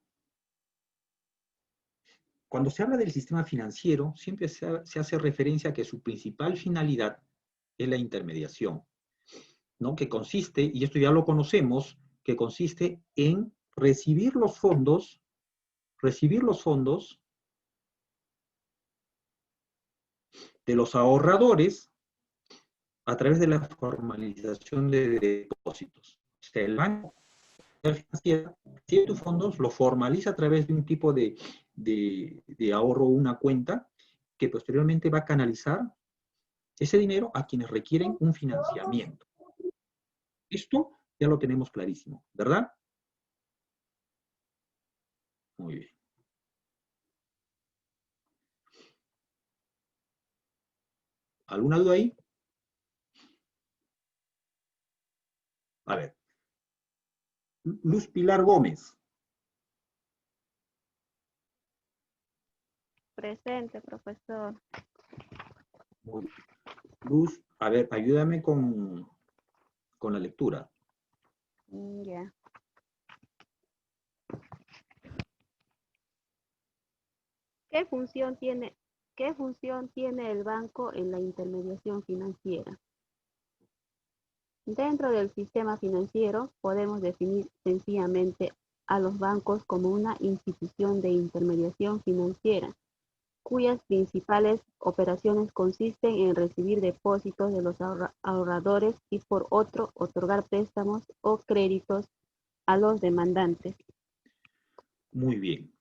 Cuando se habla del sistema financiero, siempre se hace referencia a que su principal finalidad es la intermediación, ¿no? Que consiste, y esto ya lo conocemos, que consiste en recibir los fondos de los ahorradores a través de la formalización de depósitos. O sea, el banco financiera recibe tus fondos, lo formaliza a través de un tipo de ahorro, una cuenta, que posteriormente va a canalizar ese dinero a quienes requieren un financiamiento. Esto ya lo tenemos clarísimo, ¿verdad? Muy bien. ¿Alguna duda ahí? A ver. Luz Pilar Gómez. Presente, profesor. Muy bien. Luz, a ver, ayúdame con la lectura. Ya. ¿Qué función tiene el banco en la intermediación financiera? Dentro del sistema financiero podemos definir sencillamente a los bancos como una institución de intermediación financiera, cuyas principales operaciones consisten en recibir depósitos de los ahorradores y por otro otorgar préstamos o créditos a los demandantes. Muy bien.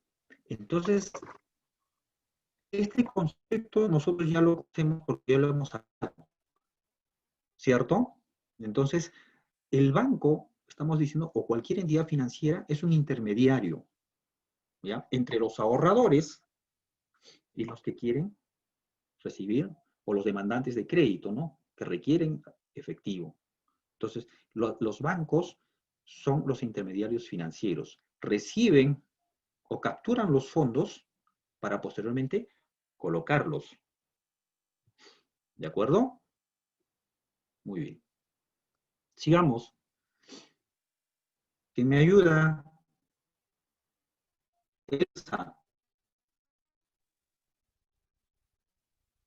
Entonces, este concepto nosotros ya lo conocemos porque ya lo hemos hablado, ¿cierto? Entonces, el banco, estamos diciendo, o cualquier entidad financiera, es un intermediario, ¿ya? Entre los ahorradores y los que quieren recibir, o los demandantes de crédito, ¿no? Que requieren efectivo. Entonces, los bancos son los intermediarios financieros. Reciben o capturan los fondos para posteriormente colocarlos. ¿De acuerdo? Muy bien. Sigamos. ¿Quién me ayuda? Elsa.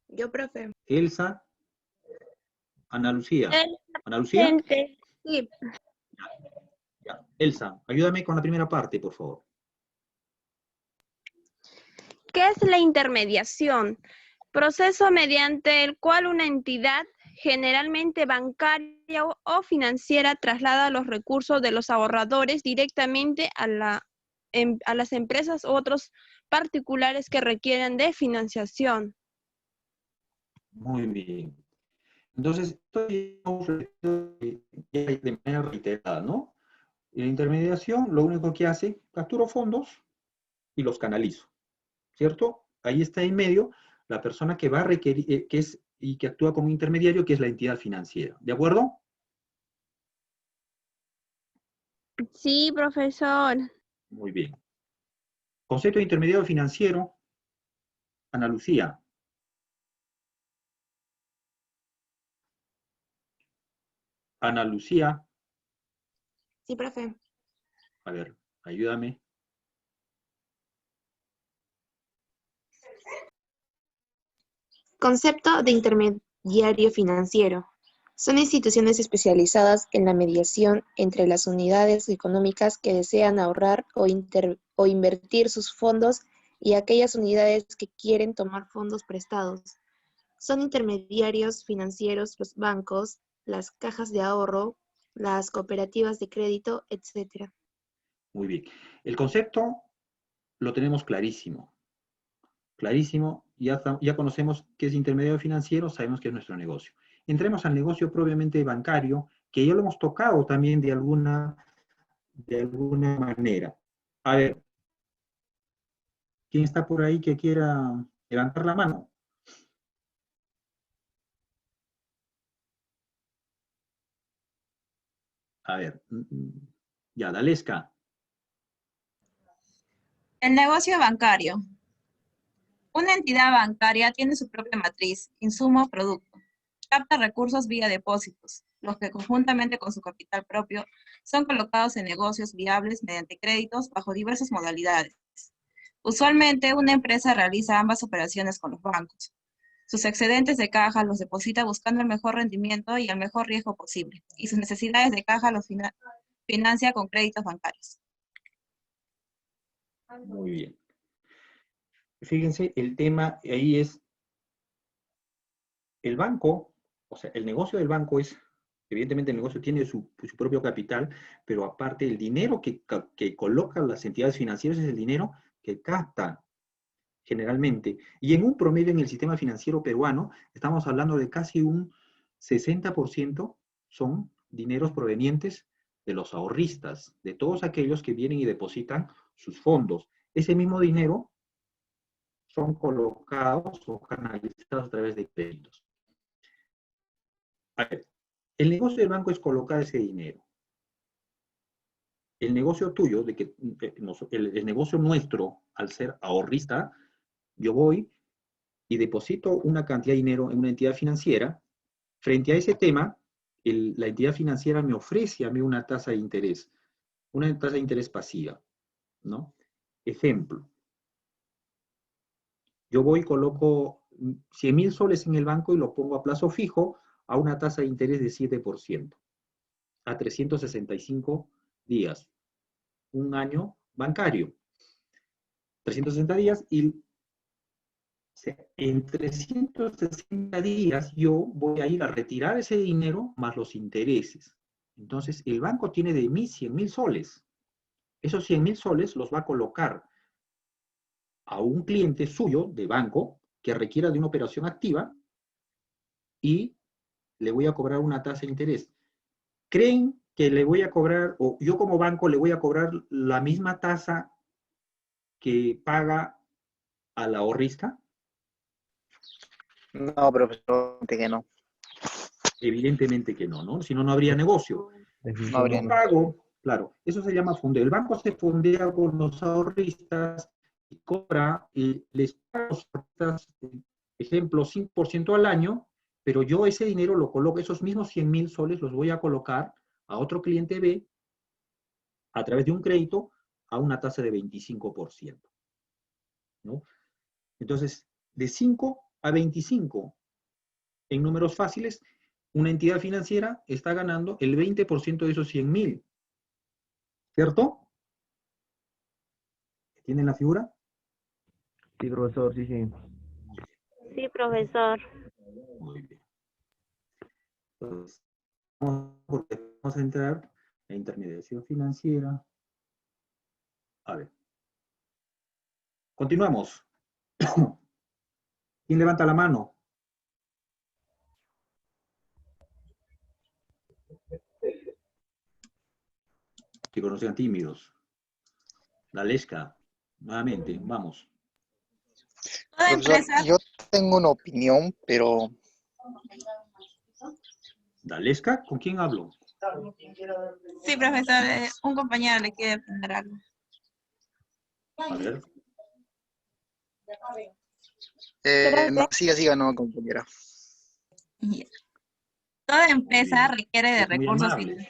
Yo, profe. Elsa. Ana Lucía. Ana Lucía. Gente. Sí. Ya. Elsa, ayúdame con la primera parte, por favor. ¿Qué es la intermediación? Proceso mediante el cual una entidad, generalmente bancaria o financiera, traslada los recursos de los ahorradores directamente a las empresas u otros particulares que requieren de financiación. Muy bien. Entonces, esto ya de manera reiterada, ¿no? En la intermediación, lo único que hace, capturo fondos y los canalizo, ¿cierto? Ahí está en medio la persona que va a requerir, que es y que actúa como intermediario, que es la entidad financiera. ¿De acuerdo? Sí, profesor. Muy bien. Concepto de intermediario financiero, Ana Lucía. Ana Lucía, Sí, profe. a ver, ayúdame. Concepto de intermediario financiero. Son instituciones especializadas en la mediación entre las unidades económicas que desean ahorrar o invertir sus fondos y aquellas unidades que quieren tomar fondos prestados. Son intermediarios financieros los bancos, las cajas de ahorro, las cooperativas de crédito, etc. Muy bien. El concepto lo tenemos clarísimo. Clarísimo, ya conocemos qué es intermediario financiero, sabemos que es nuestro negocio. Entremos al negocio propiamente bancario, que ya lo hemos tocado también de alguna manera. A ver, ¿quién está por ahí que quiera levantar la mano? A ver, ya, Dalesca. El negocio bancario. Una entidad bancaria tiene su propia matriz, insumo, producto. Capta recursos vía depósitos, los que conjuntamente con su capital propio son colocados en negocios viables mediante créditos bajo diversas modalidades. Usualmente, una empresa realiza ambas operaciones con los bancos. Sus excedentes de caja los deposita buscando el mejor rendimiento y el mejor riesgo posible, y sus necesidades de caja los financia con créditos bancarios. Muy bien. Fíjense, el tema ahí es el banco, o sea, el negocio del banco es, evidentemente el negocio tiene su propio capital, pero aparte el dinero que colocan las entidades financieras es el dinero que captan generalmente. Y en un promedio en el sistema financiero peruano, estamos hablando de casi un 60% son dineros provenientes de los ahorristas, de todos aquellos que vienen y depositan sus fondos. Ese mismo dinero son colocados o canalizados a través de créditos. A ver, el negocio del banco es colocar ese dinero. El negocio tuyo, el negocio nuestro, al ser ahorrista, yo voy y deposito una cantidad de dinero en una entidad financiera. Frente a ese tema, la entidad financiera me ofrece a mí una tasa de interés pasiva, ¿no? Ejemplo. Yo voy y coloco 100.000 soles en el banco y lo pongo a plazo fijo a una tasa de interés de 7%, a 365 días. Un año bancario. 360 días y en 360 días yo voy a ir a retirar ese dinero más los intereses. Entonces, el banco tiene de mí 100.000 soles. Esos 100.000 soles los va a colocar a un cliente suyo de banco que requiera de una operación activa y le voy a cobrar una tasa de interés. ¿Creen que le voy a cobrar, o yo como banco le voy a cobrar la misma tasa que paga al ahorrista? No, profesor, que no. Evidentemente que no, ¿no? Si no, no habría negocio. No habría Yo pago, claro, eso se llama fondeo. El banco se fondea con los ahorristas y cobra, y les paga a los ahorristas, ejemplo, 5% al año, pero yo ese dinero lo coloco, esos mismos 100.000 soles los voy a colocar a otro cliente B a través de un crédito a una tasa de 25%, ¿no? Entonces, de 5 a 25, en números fáciles, una entidad financiera está ganando el 20% de esos 100.000. ¿Cierto? ¿Tienen la figura? Sí, profesor, sí, sí. Sí, profesor. Muy bien. Entonces, vamos a entrar a intermediación financiera. A ver. Continuamos. ¿Quién levanta la mano? Que conocían tímidos. La Lesca. Nuevamente, vamos. Profesor, yo tengo una opinión, pero... ¿Dalesca? ¿Con quién hablo? Sí, profesor, un compañero le quiere preguntar algo. A ver. No, siga, no, compañera. Toda empresa requiere de Muy recursos amable.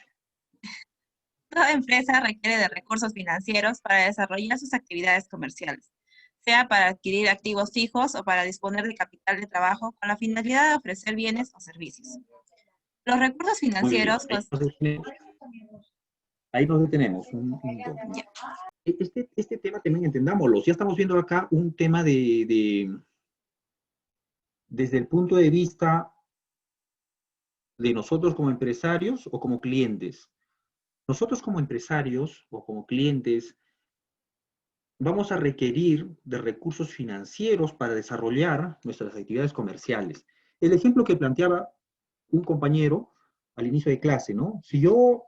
Toda empresa requiere de recursos financieros para desarrollar sus actividades comerciales, sea para adquirir activos fijos o para disponer de capital de trabajo con la finalidad de ofrecer bienes o servicios. Los recursos Muy bien. financieros... Ahí nos detenemos un montón. este tema también entendámoslo. Ya estamos viendo acá un tema desde el punto de vista de nosotros como empresarios o como clientes. Nosotros como empresarios o como clientes vamos a requerir de recursos financieros para desarrollar nuestras actividades comerciales. El ejemplo que planteaba un compañero al inicio de clase, ¿no? Si yo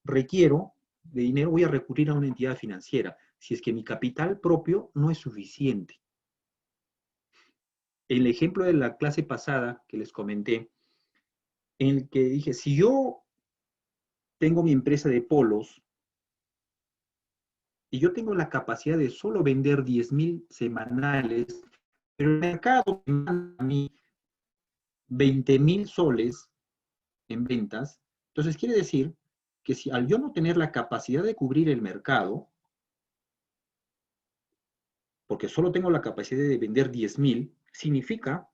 requiero de dinero, voy a recurrir a una entidad financiera, si es que mi capital propio no es suficiente. El ejemplo de la clase pasada que les comenté, en el que dije, si yo tengo mi empresa de polos y yo tengo la capacidad de solo vender 10.000 semanales, pero el mercado me manda a mí 20.000 soles en ventas, entonces quiere decir que si al yo no tener la capacidad de cubrir el mercado, porque solo tengo la capacidad de vender 10.000, significa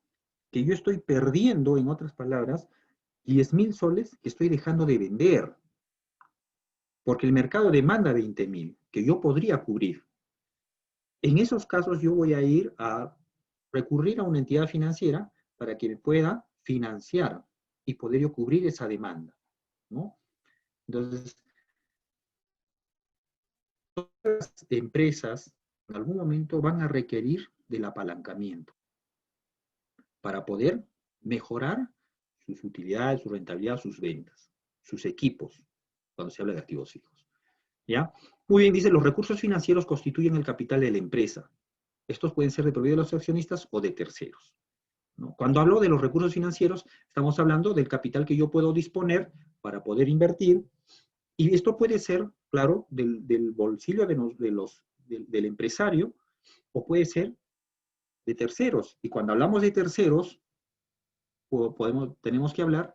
que yo estoy perdiendo, en otras palabras, 10.000 soles que estoy dejando de vender, porque el mercado demanda 20.000, que yo podría cubrir. En esos casos yo voy a ir a recurrir a una entidad financiera para que me pueda financiar y poder yo cubrir esa demanda, ¿no? Entonces, todas las empresas en algún momento van a requerir del apalancamiento para poder mejorar sus utilidades, su rentabilidad, sus ventas, sus equipos, cuando se habla de activos fijos. ¿Ya? Muy bien, dice, los recursos financieros constituyen el capital de la empresa. Estos pueden ser de proveedor de los accionistas o de terceros, ¿no? Cuando hablo de los recursos financieros, estamos hablando del capital que yo puedo disponer para poder invertir, y esto puede ser, claro, del bolsillo del empresario, o puede ser de terceros. Y cuando hablamos de terceros, tenemos que hablar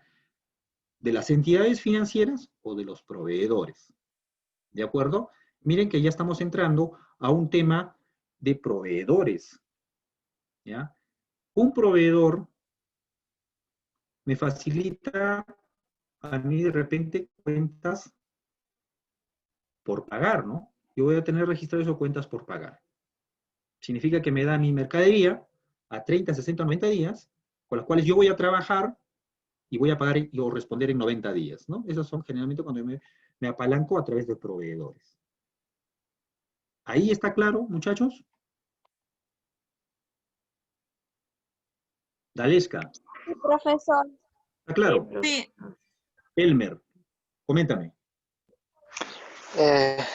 de las entidades financieras o de los proveedores. ¿De acuerdo? Miren que ya estamos entrando a un tema de proveedores. ¿Ya? Un proveedor me facilita a mí de repente cuentas por pagar, ¿no? Yo voy a tener registradas esas cuentas por pagar. Significa que me da mi mercadería a 30, 60, 90 días, con las cuales yo voy a trabajar y voy a pagar o responder en 90 días, ¿no? Esos son generalmente cuando me apalanco a través de proveedores. ¿Ahí está claro, muchachos? Dalesca. Sí, profesor. ¿Está claro? Sí. Elmer, coméntame.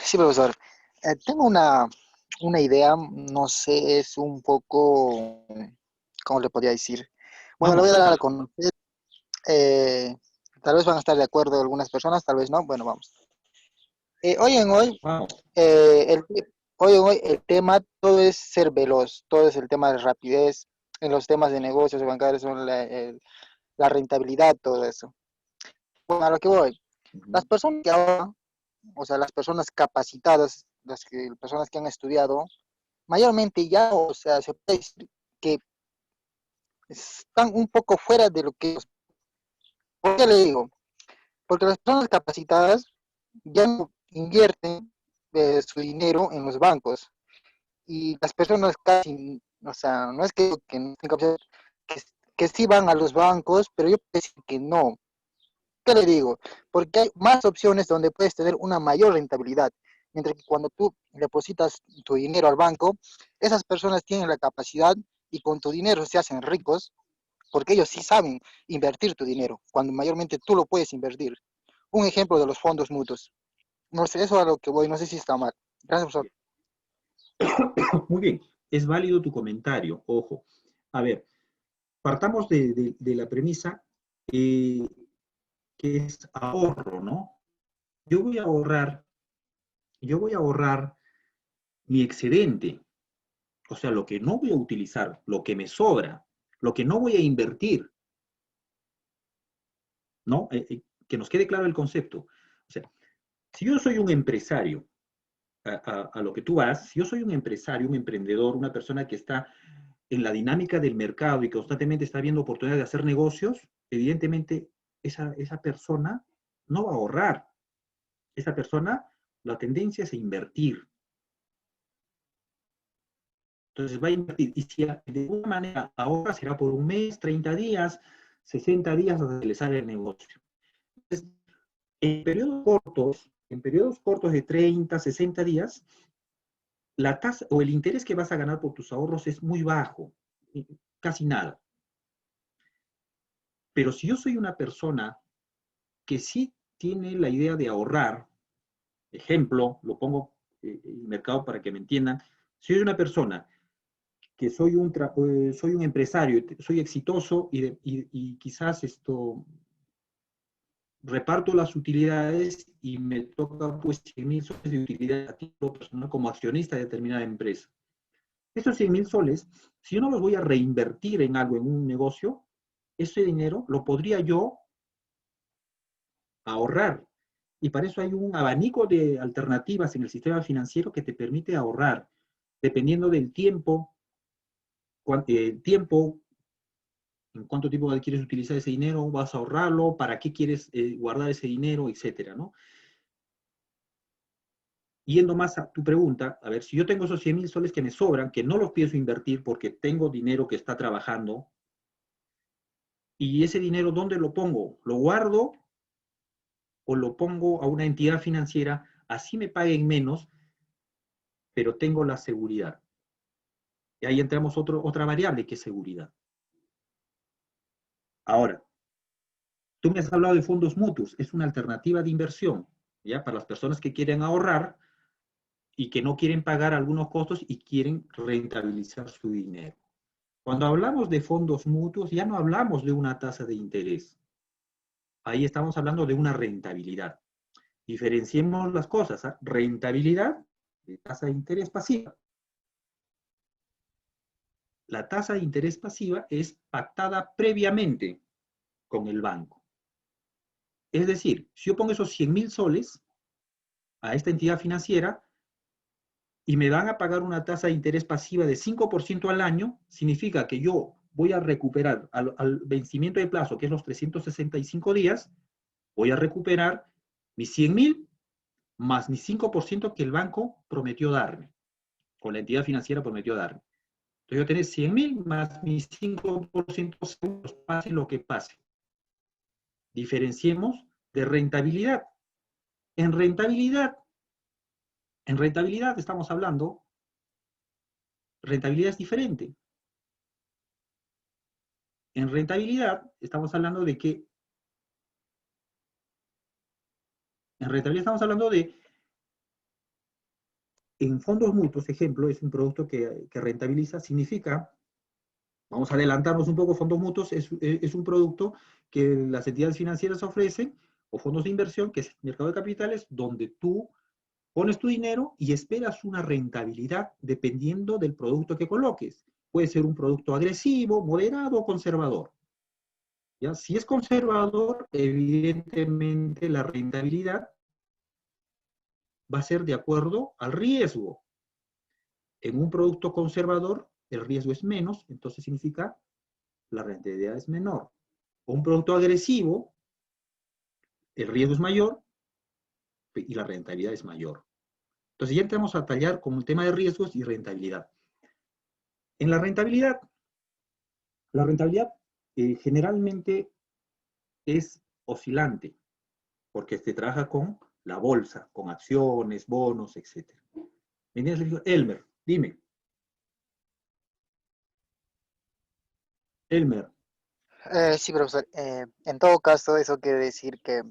Sí, profesor. Tengo una idea, no sé, es un poco, ¿cómo le podría decir? Bueno, Vamos, lo voy a dar a suéltalo. conocer. Tal vez van a estar de acuerdo algunas personas, tal vez no. Bueno, vamos. Hoy en hoy, Vamos. el tema todo es ser veloz, todo es el tema de rapidez. En los temas de negocios bancarios son la rentabilidad, todo eso. Bueno, a lo que voy. Las personas que ahora, o sea, las personas capacitadas, personas que han estudiado, mayormente ya, o sea, se puede decir que están un poco fuera de lo que... ¿Por qué le digo? Porque las personas capacitadas ya no invierten su dinero en los bancos. Y las personas casi, o sea, no es que no tengan capacidad, que sí van a los bancos, pero yo pienso que no. ¿Qué le digo? Porque hay más opciones donde puedes tener una mayor rentabilidad. Mientras que cuando tú depositas tu dinero al banco, esas personas tienen la capacidad y con tu dinero se hacen ricos, porque ellos sí saben invertir tu dinero, cuando mayormente tú lo puedes invertir. Un ejemplo de los fondos mutuos. No sé, eso es a lo que voy, no sé si está mal. Gracias, profesor. Muy bien, es válido tu comentario, ojo. A ver, partamos de la premisa que es ahorro, ¿no? Yo voy a ahorrar mi excedente, o sea, lo que no voy a utilizar, lo que me sobra, lo que no voy a invertir, ¿no? Que nos quede claro el concepto. O sea, si yo soy un empresario, a lo que tú vas, si yo soy un empresario, un emprendedor, una persona que está en la dinámica del mercado y constantemente está viendo oportunidades de hacer negocios, evidentemente esa persona no va a ahorrar. Esa persona, la tendencia es a invertir. Entonces va a invertir. Y si de alguna manera ahorra, será por un mes, 30 días, 60 días hasta que le sale el negocio. Entonces, en periodos cortos de 30, 60 días, la tasa o el interés que vas a ganar por tus ahorros es muy bajo, casi nada. Pero si yo soy una persona que sí tiene la idea de ahorrar, ejemplo, lo pongo en el mercado para que me entiendan, si soy una persona que soy un empresario, soy exitoso y quizás reparto las utilidades y me toca pues 100.000 soles de utilidad a título personal como accionista de determinada empresa. Esos 100.000 soles, si yo no los voy a reinvertir en algo, en un negocio, ese dinero lo podría yo ahorrar. Y para eso hay un abanico de alternativas en el sistema financiero que te permite ahorrar, dependiendo del tiempo, en cuánto tiempo quieres utilizar ese dinero, vas a ahorrarlo, para qué quieres guardar ese dinero, etcétera, ¿no? Yendo más a tu pregunta, a ver, si yo tengo esos 100.000 soles que me sobran, que no los pienso invertir porque tengo dinero que está trabajando, y ese dinero, ¿dónde lo pongo? ¿Lo guardo o lo pongo a una entidad financiera? Así me paguen menos, pero tengo la seguridad. Y ahí entramos otra variable, que es seguridad. Ahora, tú me has hablado de fondos mutuos, es una alternativa de inversión, ¿ya? Para las personas que quieren ahorrar y que no quieren pagar algunos costos y quieren rentabilizar su dinero. Cuando hablamos de fondos mutuos, ya no hablamos de una tasa de interés. Ahí estamos hablando de una rentabilidad. Diferenciemos las cosas, ¿eh? Rentabilidad de tasa de interés pasiva. La tasa de interés pasiva es pactada previamente con el banco. Es decir, si yo pongo esos 100.000 soles a esta entidad financiera y me van a pagar una tasa de interés pasiva de 5% al año, significa que yo voy a recuperar al vencimiento de plazo, que es los 365 días, voy a recuperar mis 100.000 más mi 5% que el banco prometió darme, o la entidad financiera prometió darme. Entonces yo tengo 100.000 más mi 5% seguros, pase lo que pase. Diferenciemos de rentabilidad. En rentabilidad estamos hablando, rentabilidad es diferente. En rentabilidad estamos hablando de que, en fondos mutuos, ejemplo, es un producto que rentabiliza, significa, vamos a adelantarnos un poco, fondos mutuos es un producto que las entidades financieras ofrecen, o fondos de inversión, que es el mercado de capitales, donde tú pones tu dinero y esperas una rentabilidad dependiendo del producto que coloques. Puede ser un producto agresivo, moderado o conservador. ¿Ya? Si es conservador, evidentemente la rentabilidad va a ser de acuerdo al riesgo. En un producto conservador, el riesgo es menos, entonces significa la rentabilidad es menor. O un producto agresivo, el riesgo es mayor y la rentabilidad es mayor. Entonces ya entramos a tallar con el tema de riesgos y rentabilidad. En la rentabilidad generalmente es oscilante, porque se trabaja con la bolsa, con acciones, bonos, etc. Elmer, dime. Elmer. Sí, profesor. En todo caso, eso quiere decir que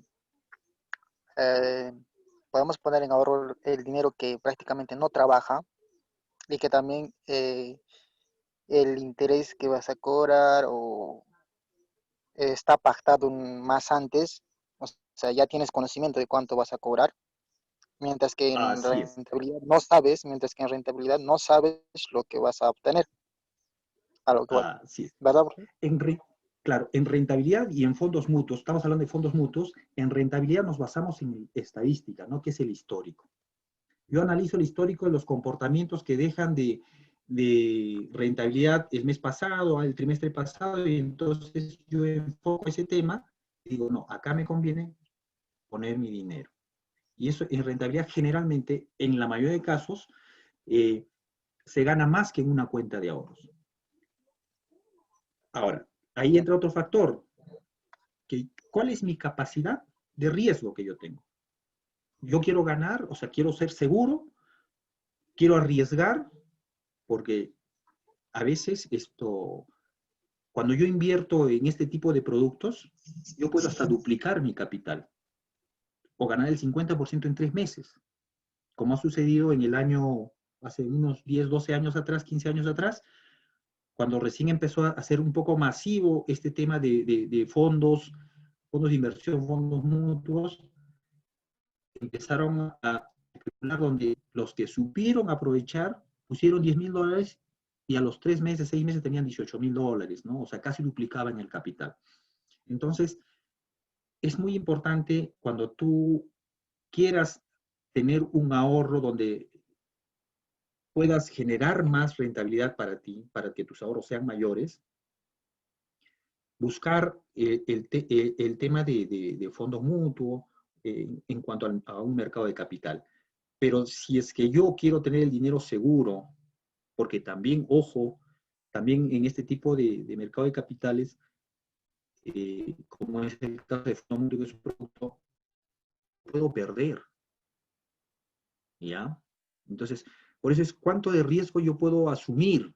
podemos poner en ahorro el dinero que prácticamente no trabaja y que también el interés que vas a cobrar o está pactado más antes, o sea, ya tienes conocimiento de cuánto vas a cobrar, mientras que en rentabilidad no sabes lo que vas a obtener. A lo que Así es. ¿Verdad? Claro, en rentabilidad y en fondos mutuos, estamos hablando de fondos mutuos, en rentabilidad nos basamos en estadística, ¿no? Que es el histórico. Yo analizo el histórico de los comportamientos que dejan de rentabilidad el mes pasado, el trimestre pasado, y entonces yo enfoco ese tema y digo, no, acá me conviene poner mi dinero. Y eso en rentabilidad generalmente, en la mayoría de casos, se gana más que en una cuenta de ahorros. Ahora, ahí entra otro factor. ¿Cuál es mi capacidad de riesgo que yo tengo? Yo quiero ganar, o sea, quiero ser seguro, quiero arriesgar, porque a veces cuando yo invierto en este tipo de productos, yo puedo hasta duplicar mi capital o ganar el 50% en 3 meses, como ha sucedido en el año, hace unos 10, 12 años atrás, 15 años atrás, cuando recién empezó a ser un poco masivo este tema de fondos de inversión, fondos mutuos, empezaron a especular donde los que supieron aprovechar pusieron $10,000 y a los 3 meses, 6 meses tenían $18,000, ¿no? O sea, casi duplicaban el capital. Entonces, es muy importante cuando tú quieras tener un ahorro donde puedas generar más rentabilidad para ti, para que tus ahorros sean mayores, buscar el tema de fondos mutuos en cuanto a un mercado de capital. Pero si es que yo quiero tener el dinero seguro, porque también, ojo, también en este tipo de mercado de capitales, como es el caso de fondo mutuo, que es un producto, puedo perder. ¿Ya? Entonces, por eso es cuánto de riesgo yo puedo asumir,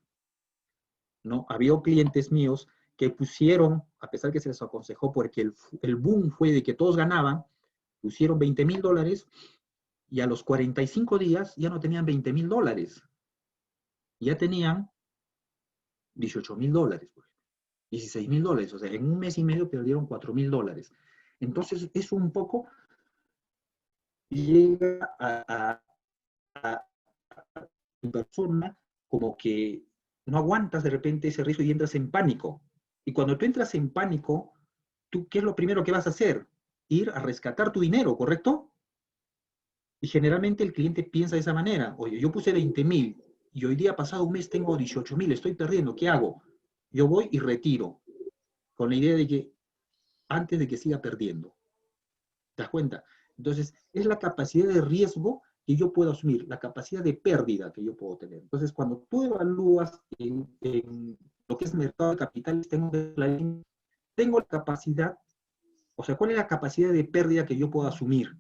¿no? Había clientes míos que pusieron, a pesar que se les aconsejó, porque el boom fue de que todos ganaban, pusieron $20,000 y a los 45 días ya no tenían $20,000. Ya tenían $18,000, $16,000. O sea, en un mes y medio perdieron $4,000. Entonces, eso un poco llega a una persona como que no aguantas de repente ese riesgo y entras en pánico. Y cuando tú entras en pánico, ¿qué es lo primero que vas a hacer? Ir a rescatar tu dinero, ¿correcto? Y generalmente el cliente piensa de esa manera. Oye, yo puse 20,000 y hoy día pasado un mes tengo 18,000, estoy perdiendo, ¿qué hago? Yo voy y retiro, con la idea de que antes de que siga perdiendo. ¿Te das cuenta? Entonces, es la capacidad de riesgo que yo puedo asumir, la capacidad de pérdida que yo puedo tener. Entonces, cuando tú evalúas en lo que es mercado de capitales, tengo la capacidad, o sea, ¿cuál es la capacidad de pérdida que yo puedo asumir?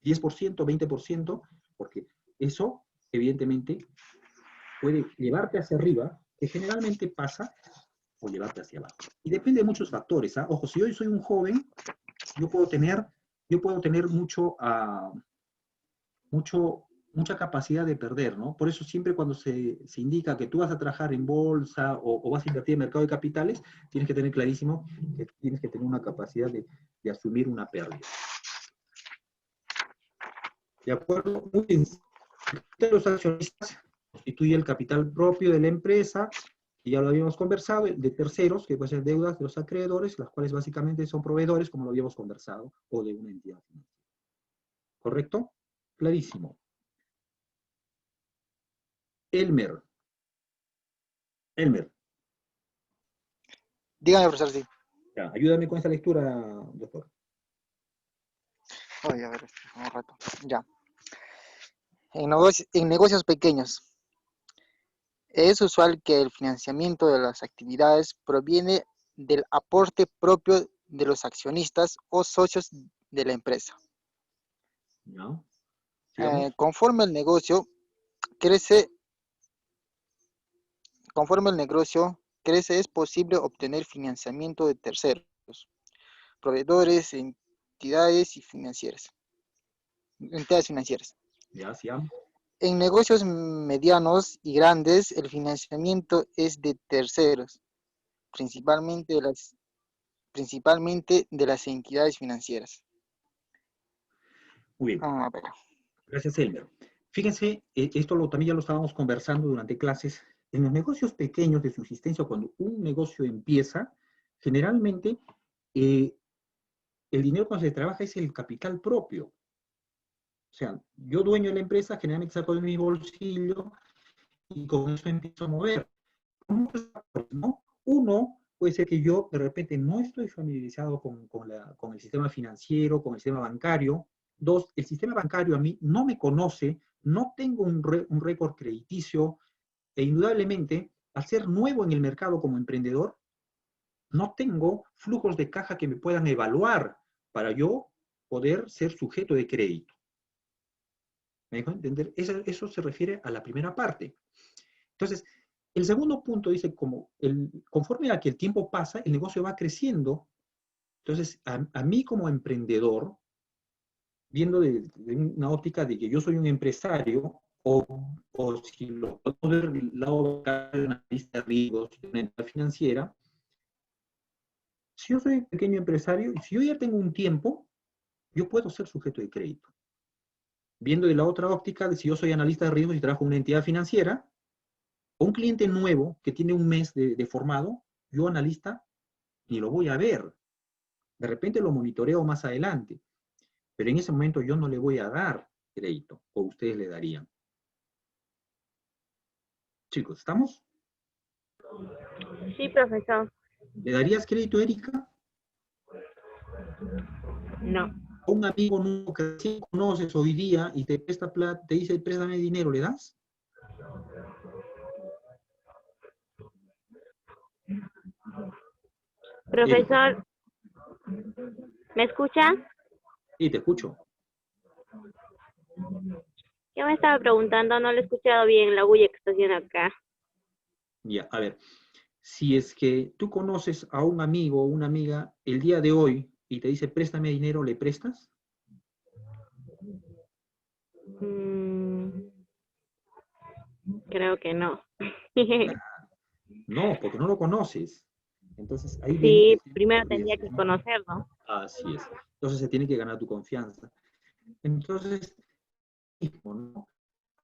¿10%, 20%? Porque eso, evidentemente, puede llevarte hacia arriba, que generalmente pasa, o llevarte hacia abajo. Y depende de muchos factores, ¿ah? Ojo, si hoy soy un joven, yo puedo tener mucha capacidad de perder, ¿no? Por eso siempre cuando se indica que tú vas a trabajar en bolsa o vas a invertir en mercado de capitales, tienes que tener clarísimo que tienes que tener una capacidad de asumir una pérdida. ¿De acuerdo? Muy bien. Los accionistas constituye el capital propio de la empresa, y ya lo habíamos conversado, de terceros, que pueden ser deudas de los acreedores, las cuales básicamente son proveedores, como lo habíamos conversado, o de una entidad financiera. ¿Correcto? Clarísimo. Elmer. Dígame, profesor, sí. Ya, ayúdame con esa lectura, doctor. Oye, a ver, un rato. Ya. En negocios pequeños, es usual que el financiamiento de las actividades proviene del aporte propio de los accionistas o socios de la empresa. ¿No? Conforme el negocio crece, es posible obtener financiamiento de terceros, proveedores, entidades financieras. Ya, sí. En negocios medianos y grandes, el financiamiento es de terceros, principalmente de las entidades financieras. Muy bien. Gracias, Elmer. Fíjense, esto también ya lo estábamos conversando durante clases. En los negocios pequeños de subsistencia, cuando un negocio empieza, generalmente el dinero cuando se trabaja es el capital propio. O sea, yo dueño de la empresa, generalmente saco de mi bolsillo y con eso empiezo a mover. ¿No? Uno, puede ser que yo de repente no estoy familiarizado con el sistema financiero, con el sistema bancario. Dos, el sistema bancario a mí no me conoce, no tengo un récord crediticio, E indudablemente, al ser nuevo en el mercado como emprendedor, no tengo flujos de caja que me puedan evaluar para yo poder ser sujeto de crédito. ¿Me dejo entender? Eso se refiere a la primera parte. Entonces, el segundo punto dice, conforme a que el tiempo pasa, el negocio va creciendo. Entonces, a mí como emprendedor, viendo de una óptica de que yo soy un empresario, o si lo podemos ver del lado de una lista de riesgos, de una entidad financiera, si yo soy un pequeño empresario, y si yo ya tengo un tiempo, yo puedo ser sujeto de crédito. Viendo de la otra óptica, de si yo soy analista de riesgos y trabajo en una entidad financiera, o un cliente nuevo que tiene un mes de formado, yo analista ni lo voy a ver. De repente lo monitoreo más adelante. Pero en ese momento yo no le voy a dar crédito, o ustedes le darían. Chicos, ¿estamos? Sí, profesor. ¿Le darías crédito, Erika? No. A un amigo nuevo que recién conoces hoy día y te presta plata, te dice, préstame dinero, ¿le das? Profesor, ¿me escucha? Sí, te escucho. Yo me estaba preguntando, no lo he escuchado bien la bulla que está haciendo acá. Ya, a ver. Si es que tú conoces a un amigo o una amiga el día de hoy y te dice, préstame dinero, ¿le prestas? Creo que no. No, porque no lo conoces. Entonces, ahí viene Sí, el tema primero del tendría riesgo, que ¿no? conocerlo. Así es. Entonces, se tiene que ganar tu confianza. Entonces, ¿no?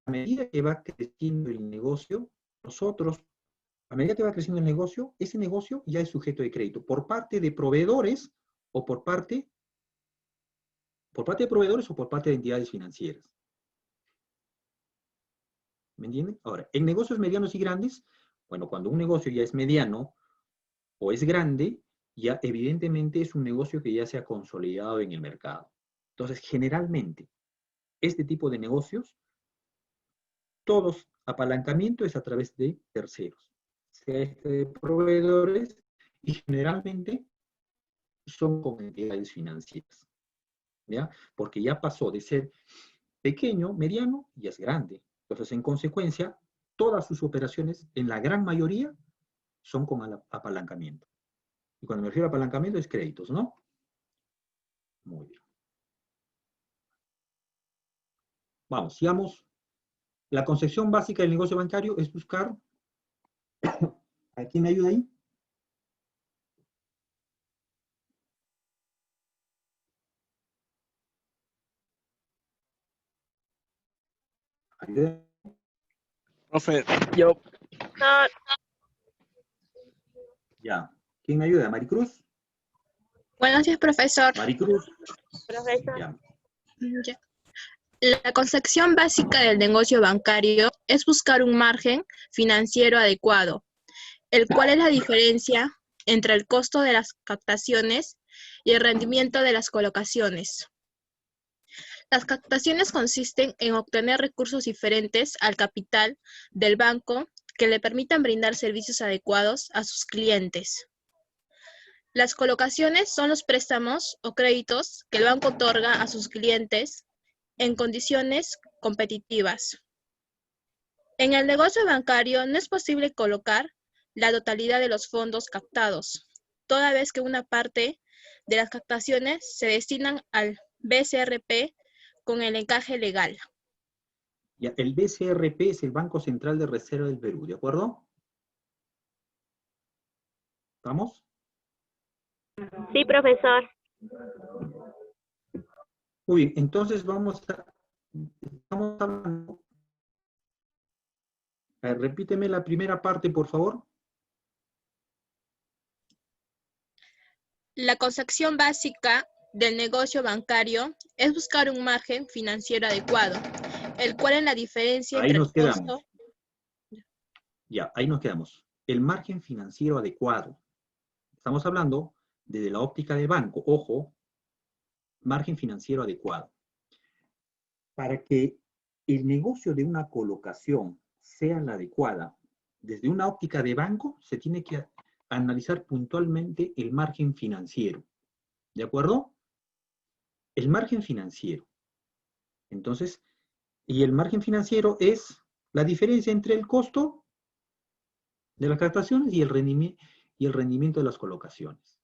A medida que va creciendo el negocio, a medida que va creciendo el negocio, ese negocio ya es sujeto de crédito por parte de proveedores o por parte de proveedores o por parte de entidades financieras. ¿Me entienden? Ahora, en negocios medianos y grandes, bueno, cuando un negocio ya es mediano o es grande, ya evidentemente es un negocio que ya se ha consolidado en el mercado. Entonces, generalmente, este tipo de negocios, todos apalancamiento es a través de terceros, sea de proveedores, y generalmente son con entidades financieras, ¿ya? Porque ya pasó de ser pequeño, mediano, y es grande. Entonces, en consecuencia, todas sus operaciones, en la gran mayoría, son con apalancamiento. Y cuando me refiero a apalancamiento es créditos, ¿no? Muy bien. Vamos, sigamos. La concepción básica del negocio bancario es buscar... ¿A quién me ayuda ahí? ¿Ayuda? Profe, yo. No, Ya. ¿Quién me ayuda? ¿Maricruz? Buenos días, profesor. Maricruz. profesor. Ya. Ya. La concepción básica del negocio bancario es buscar un margen financiero adecuado, el cual es la diferencia entre el costo de las captaciones y el rendimiento de las colocaciones. Las captaciones consisten en obtener recursos diferentes al capital del banco que le permitan brindar servicios adecuados a sus clientes. Las colocaciones son los préstamos o créditos que el banco otorga a sus clientes en condiciones competitivas. En el negocio bancario no es posible colocar la totalidad de los fondos captados, toda vez que una parte de las captaciones se destinan al BCRP con el encaje legal. Ya, el BCRP es el Banco Central de Reserva del Perú, ¿de acuerdo? ¿Estamos? Sí, profesor. Muy bien, entonces estamos hablando. Repíteme la primera parte, por favor. La concepción básica del negocio bancario es buscar un margen financiero adecuado, el cual es la diferencia Ahí entre el nos quedamos. costo. Ya, ahí nos quedamos. El margen financiero adecuado. Estamos hablando desde la óptica del banco. Ojo, margen financiero adecuado. Para que el negocio de una colocación sea la adecuada, desde una óptica de banco, se tiene que analizar puntualmente el margen financiero. ¿De acuerdo? El margen financiero. Entonces, y el margen financiero es la diferencia entre el costo de las captaciones y el rendimiento de las colocaciones.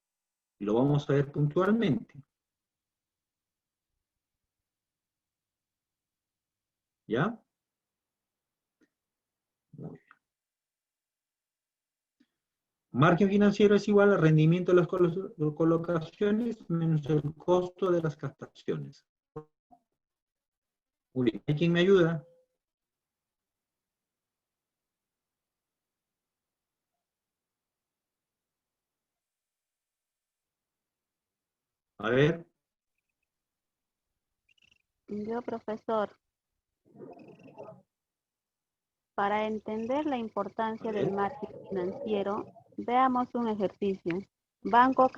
Y lo vamos a ver puntualmente. ¿Ya? Muy bien. Margen financiero es igual al rendimiento de las colocaciones menos el costo de las captaciones. Muy bien. ¿Hay quien me ayuda? A ver. Yo, profesor, para entender la importancia del margen financiero, veamos un ejercicio. Banco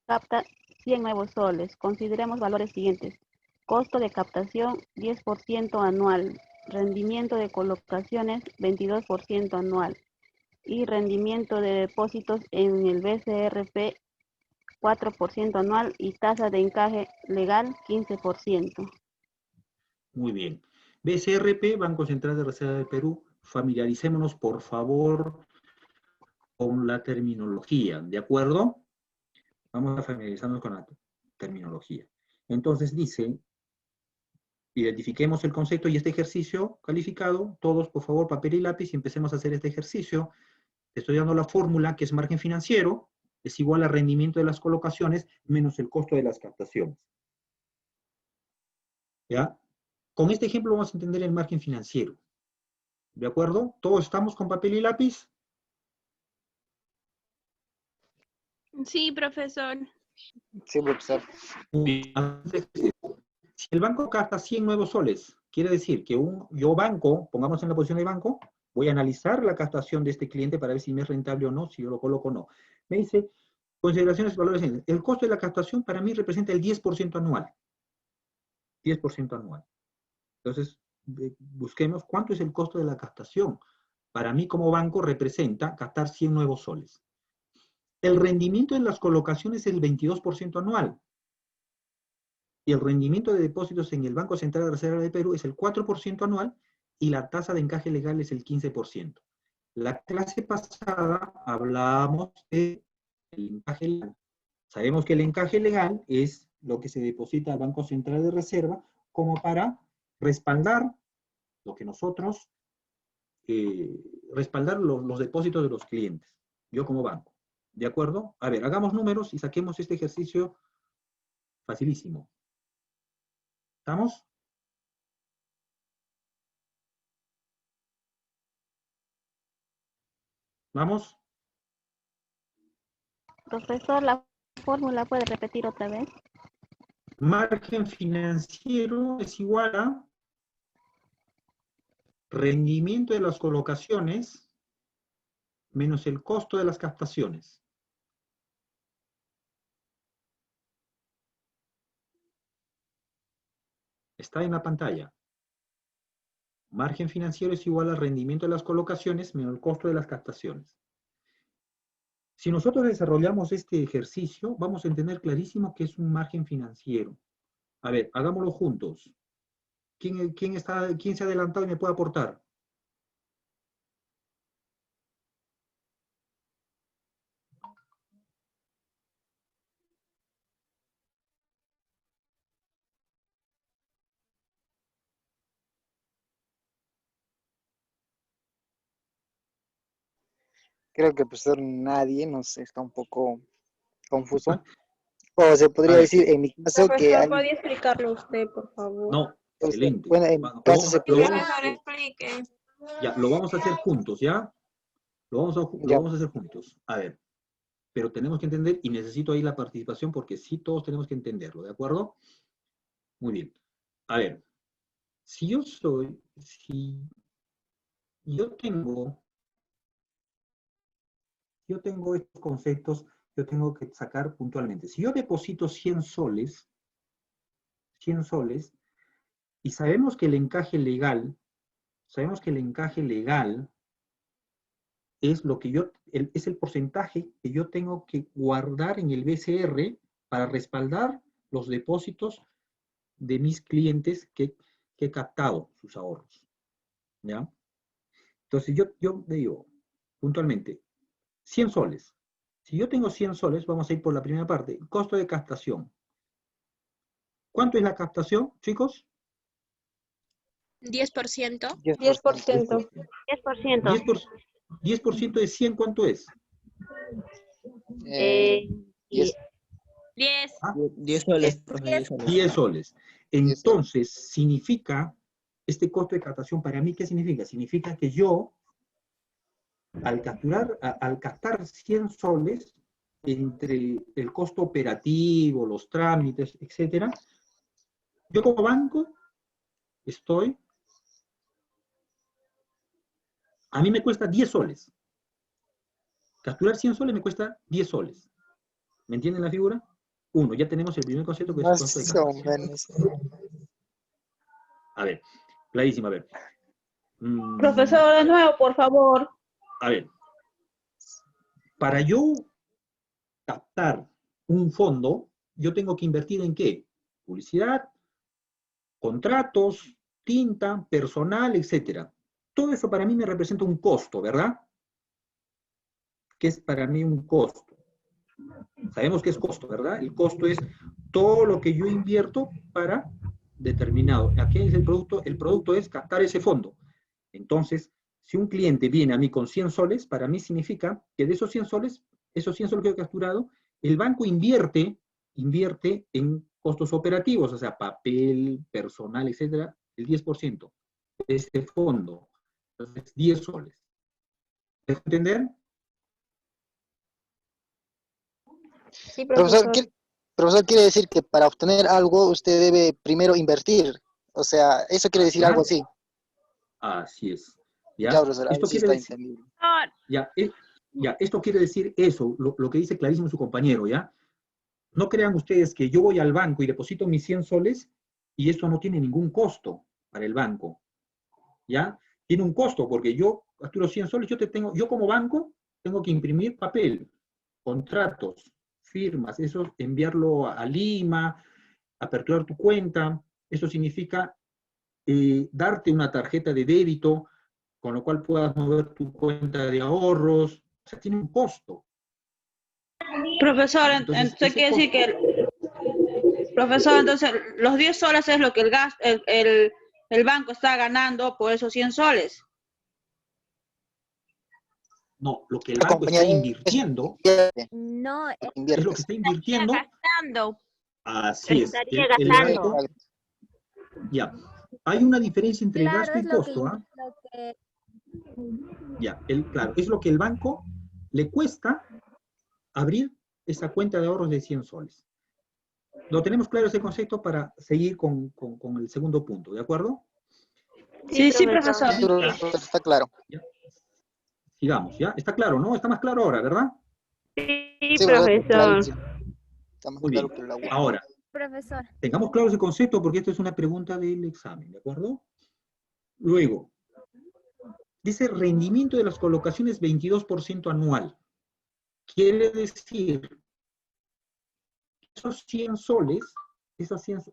capta 100 nuevos soles. Consideremos valores siguientes. Costo de captación 10% anual. Rendimiento de colocaciones 22% anual. Y rendimiento de depósitos en el BCRP 4% anual y tasa de encaje legal 15%. Muy bien. BCRP, Banco Central de Reserva del Perú, familiaricémonos, por favor, con la terminología, ¿de acuerdo? Vamos a familiarizarnos con la terminología. Entonces dice, identifiquemos el concepto y este ejercicio calificado. Todos, por favor, papel y lápiz y empecemos a hacer este ejercicio. Te estoy dando la fórmula, que es margen financiero, es igual al rendimiento de las colocaciones menos el costo de las captaciones. ¿Ya? Con este ejemplo vamos a entender el margen financiero. ¿De acuerdo? ¿Todos estamos con papel y lápiz? Sí, profesor. Sí, profesor. Muy bien. Si el banco capta 100 nuevos soles, quiere decir que yo banco, pongamos en la posición de banco, voy a analizar la captación de este cliente para ver si me es rentable o no, si yo lo coloco o no. Me dice, consideraciones de valores. El costo de la captación para mí representa el 10% anual. 10% anual. Entonces, busquemos cuánto es el costo de la captación. Para mí como banco representa captar 100 nuevos soles. El rendimiento en las colocaciones es el 22% anual. Y el rendimiento de depósitos en el Banco Central de Reserva de Perú es el 4% anual y la tasa de encaje legal es el 15%. La clase pasada hablábamos del encaje legal. Sabemos que el encaje legal es lo que se deposita al Banco Central de Reserva como para respaldar lo que nosotros, respaldar los depósitos de los clientes, yo como banco. ¿De acuerdo? A ver, hagamos números y saquemos este ejercicio facilísimo. ¿Estamos? ¿Vamos? Profesor, ¿la fórmula puede repetir otra vez? Margen financiero es igual a rendimiento de las colocaciones menos el costo de las captaciones. Está en la pantalla. Margen financiero es igual al rendimiento de las colocaciones menos el costo de las captaciones. Si nosotros desarrollamos este ejercicio, vamos a entender clarísimo que es un margen financiero. A ver, hagámoslo juntos. ¿Quién se ha adelantado y me puede aportar? Creo que, profesor, nadie, no sé, está un poco confuso. O se podría decir, en mi caso, que Profesor, hay... ¿podría explicarlo usted, por favor? No, excelente. Bueno, en mi caso se podría decir... Explique. Ya, lo vamos a hacer juntos, ¿ya? Lo vamos a hacer juntos. A ver, pero tenemos que entender, y necesito ahí la participación porque sí todos tenemos que entenderlo, ¿de acuerdo? Muy bien. A ver, si yo tengo estos conceptos, yo tengo que sacar puntualmente. Si yo deposito 100 soles, y sabemos que el encaje legal es lo que es el porcentaje que yo tengo que guardar en el BCR para respaldar los depósitos de mis clientes que he captado sus ahorros. ¿Ya? Entonces yo le digo puntualmente, 100 soles. Si yo tengo 100 soles, vamos a ir por la primera parte, costo de captación. ¿Cuánto es la captación, chicos? 10%. 10%. 10% de 100, ¿cuánto es? 10. 10 soles, profe, 10 soles. 10 soles. Entonces, significa, este costo de captación para mí, ¿qué significa? Significa que yo, al captar 100 soles, entre el costo operativo, los trámites, etcétera, yo como banco a mí me cuesta 10 soles. Capturar 100 soles me cuesta 10 soles. ¿Me entienden la figura? Uno, ya tenemos el primer concepto que es el costo de captación. A ver, clarísimo, a ver. Profesor, de nuevo, por favor. A ver, para yo captar un fondo, yo tengo que invertir ¿en qué? Publicidad, contratos, tinta, personal, etcétera. Todo eso para mí me representa un costo, ¿verdad? ¿Qué es para mí un costo? Sabemos que es costo, ¿verdad? El costo es todo lo que yo invierto para determinado. Aquí es el producto. El producto es captar ese fondo. Entonces, si un cliente viene a mí con 100 soles, para mí significa que de esos 100 soles que he capturado, el banco invierte en costos operativos, o sea, papel, personal, etcétera, el 10% de ese fondo. Entonces, 10 soles. ¿Dejo entender? Sí, profesor. Profesor, quiere decir que para obtener algo usted debe primero invertir. O sea, eso quiere decir algo así. Así es. ¿Ya? Ya, profesor, Esto sí quiere está decir, entendido. esto quiere decir eso, lo que dice clarísimo su compañero, ¿ya? No crean ustedes que yo voy al banco y deposito mis 100 soles y esto no tiene ningún costo para el banco, ¿ya? Tiene un costo porque yo capturo 100 soles, yo como banco tengo que imprimir papel, contratos, firmas, eso enviarlo a Lima, aperturar tu cuenta, eso significa darte una tarjeta de débito, con lo cual puedas mover tu cuenta de ahorros, o sea, tiene un costo. Profesor, Entonces, entonces quiere decir que, profesor, entonces los 10 soles es lo que el banco está ganando por esos 100 soles. No, lo que el banco está invirtiendo No, es lo que está invirtiendo. Gastando. Así es. Estaría El gastando. banco, ya. Hay una diferencia entre claro, gasto y es lo costo, que, ¿ah? lo que- Ya, claro, es lo que el banco le cuesta abrir esa cuenta de ahorros de 100 soles. Lo tenemos claro ese concepto para seguir con el segundo punto, ¿de acuerdo? Sí, profesor. Sí, profesor, está claro. Ya. Sigamos, ¿ya? Está claro, ¿no? Está más claro ahora, ¿verdad? Sí, profesor, profesor. clarísimo. Está más Muy claro bien. que el agua. Ahora, profesor. tengamos claro ese concepto porque esto es una pregunta del examen, ¿de acuerdo? Luego, dice rendimiento de las colocaciones 22% anual. Quiere decir, esos 100 soles,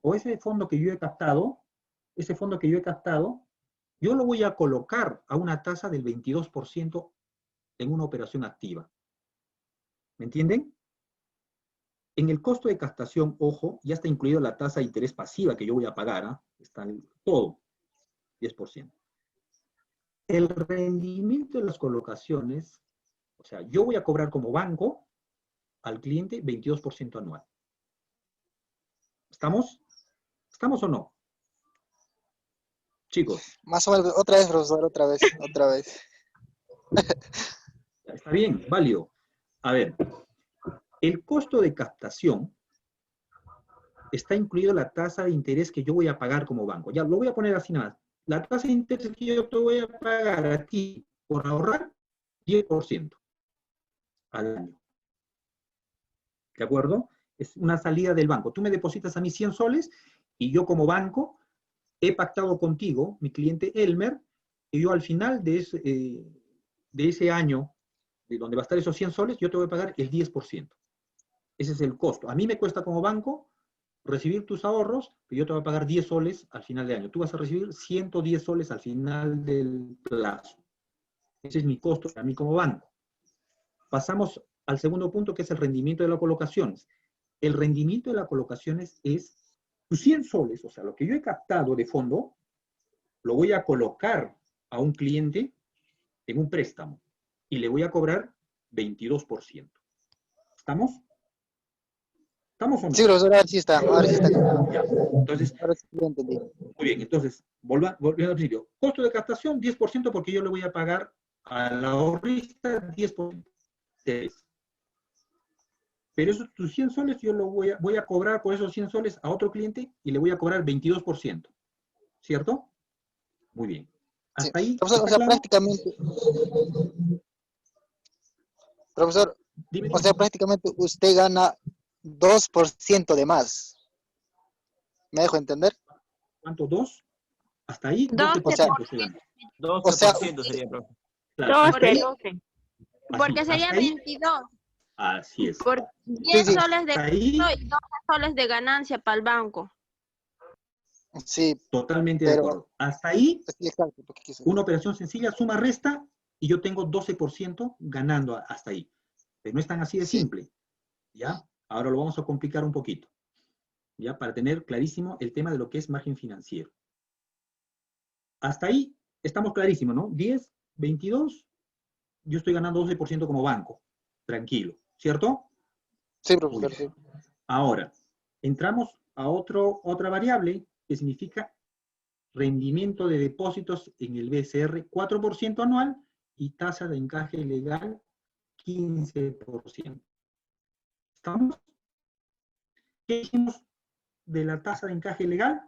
o ese fondo que yo he captado, yo lo voy a colocar a una tasa del 22% en una operación activa. ¿Me entienden? En el costo de captación, ojo, ya está incluida la tasa de interés pasiva que yo voy a pagar, ¿ah? Está todo, 10%. El rendimiento de las colocaciones, o sea, yo voy a cobrar como banco al cliente 22% anual. ¿Estamos? ¿Estamos o no? Chicos. Más o menos, otra vez, profesor, otra vez. Está bien, válido. A ver, el costo de captación está incluido la tasa de interés que yo voy a pagar como banco. Ya, lo voy a poner así nada más. La tasa de interés que yo te voy a pagar a ti por ahorrar, 10% al año. ¿De acuerdo? Es una salida del banco. Tú me depositas a mí 100 soles y yo como banco he pactado contigo, mi cliente Elmer, que yo al final de ese año de donde va a estar esos 100 soles, yo te voy a pagar el 10%. Ese es el costo. A mí me cuesta como banco recibir tus ahorros, pero yo te voy a pagar 10 soles al final de año. Tú vas a recibir 110 soles al final del plazo. Ese es mi costo a mí como banco. Pasamos al segundo punto, que es el rendimiento de las colocaciones. El rendimiento de las colocaciones es tus 100 soles, o sea, lo que yo he captado de fondo, lo voy a colocar a un cliente en un préstamo y le voy a cobrar 22%. ¿Estamos? ¿Estamos o no? Sí, profesor, ahora sí está. Ahora sí está. Ya. Entonces, ahora sí lo entendí. muy bien, entonces, volviendo al principio. Costo de captación, 10% porque yo le voy a pagar al ahorrista 10%. Pero esos tus 100 soles yo lo voy a cobrar por esos 100 soles a otro cliente y le voy a cobrar 22%. ¿Cierto? Muy bien. Hasta ahí. Profesor, o sea, claro? prácticamente. Profesor, Dime. o sea, prácticamente usted gana 2% de más. ¿Me dejo entender? ¿Cuánto? ¿2? Hasta ahí, 12%. 12% O sea, sería, profe. Claro, hasta ahí, 12. Porque así, sería hasta ahí, 22. así es. Por 10 soles de Hasta ahí, gasto y 12 soles de ganancia para el banco. Sí, totalmente de pero- acuerdo. Hasta ahí, sí, exacto, lo que quise decir. una operación sencilla, suma, resta, y yo tengo 12% ganando hasta ahí. Pero no es tan así de Sí. simple. ¿Ya? Ahora lo vamos a complicar un poquito. ¿Ya? Para tener clarísimo el tema de lo que es margen financiero. Hasta ahí estamos clarísimos, ¿no? 10, 22, yo estoy ganando 12% como banco. Tranquilo, ¿cierto? Sí, Muy profesor, bien. sí. Ahora, entramos a otra variable que significa rendimiento de depósitos en el BCR 4% anual y tasa de encaje legal 15%. ¿Estamos? ¿Qué dijimos de la tasa de encaje legal?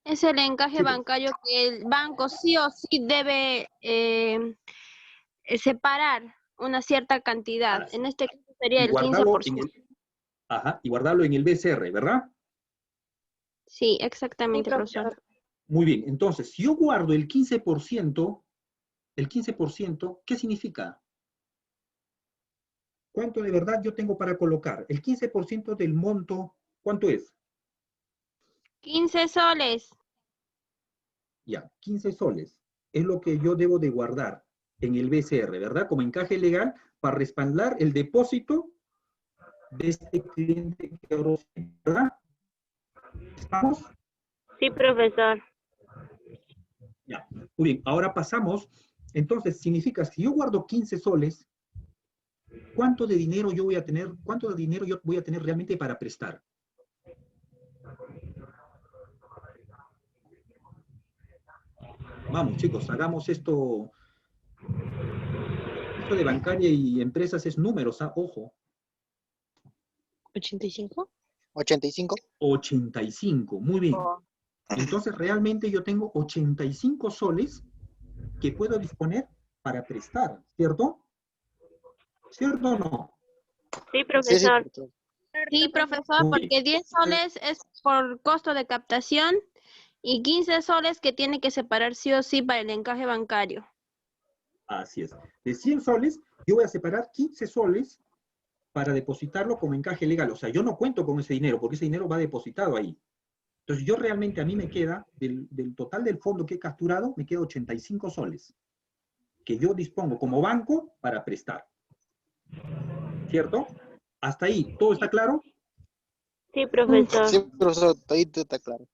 Es el encaje Sí, bancario que el banco sí o sí debe separar una cierta cantidad. En este caso sería y el guardarlo 15%. y guardarlo en el BCR, ¿verdad? Sí, exactamente, profesor. Muy bien, entonces, si yo guardo el 15%, ¿qué significa? ¿Cuánto de verdad yo tengo para colocar? El 15% del monto, ¿cuánto es? 15 soles. Ya, 15 soles. Es lo que yo debo de guardar en el BCR, ¿verdad? Como encaje legal para respaldar el depósito de este cliente que ahorró, ¿verdad? ¿Estamos? Sí, profesor. Ya, muy bien. Ahora pasamos. Entonces, significa, si yo guardo 15 soles, ¿cuánto de dinero yo voy a tener? ¿Cuánto de dinero yo voy a tener realmente para prestar? Vamos, chicos, hagamos esto. Esto de bancaria y empresas es números, ¿ah? Ojo. 85. 85. 85, muy bien. Entonces, realmente yo tengo 85 soles que puedo disponer para prestar, ¿cierto? ¿Cierto o no? Sí, profesor. Sí, profesor, Muy porque 10 soles es por costo de captación y 15 soles que tiene que separar sí o sí para el encaje bancario. Así es. De 100 soles, yo voy a separar 15 soles para depositarlo como encaje legal. O sea, yo no cuento con ese dinero, porque ese dinero va depositado ahí. Entonces, yo realmente, a mí me queda, del total del fondo que he capturado, me queda 85 soles, que yo dispongo como banco para prestar. ¿Cierto? Hasta ahí, ¿todo está claro? Sí, profesor. Sí, profesor, ahí está claro.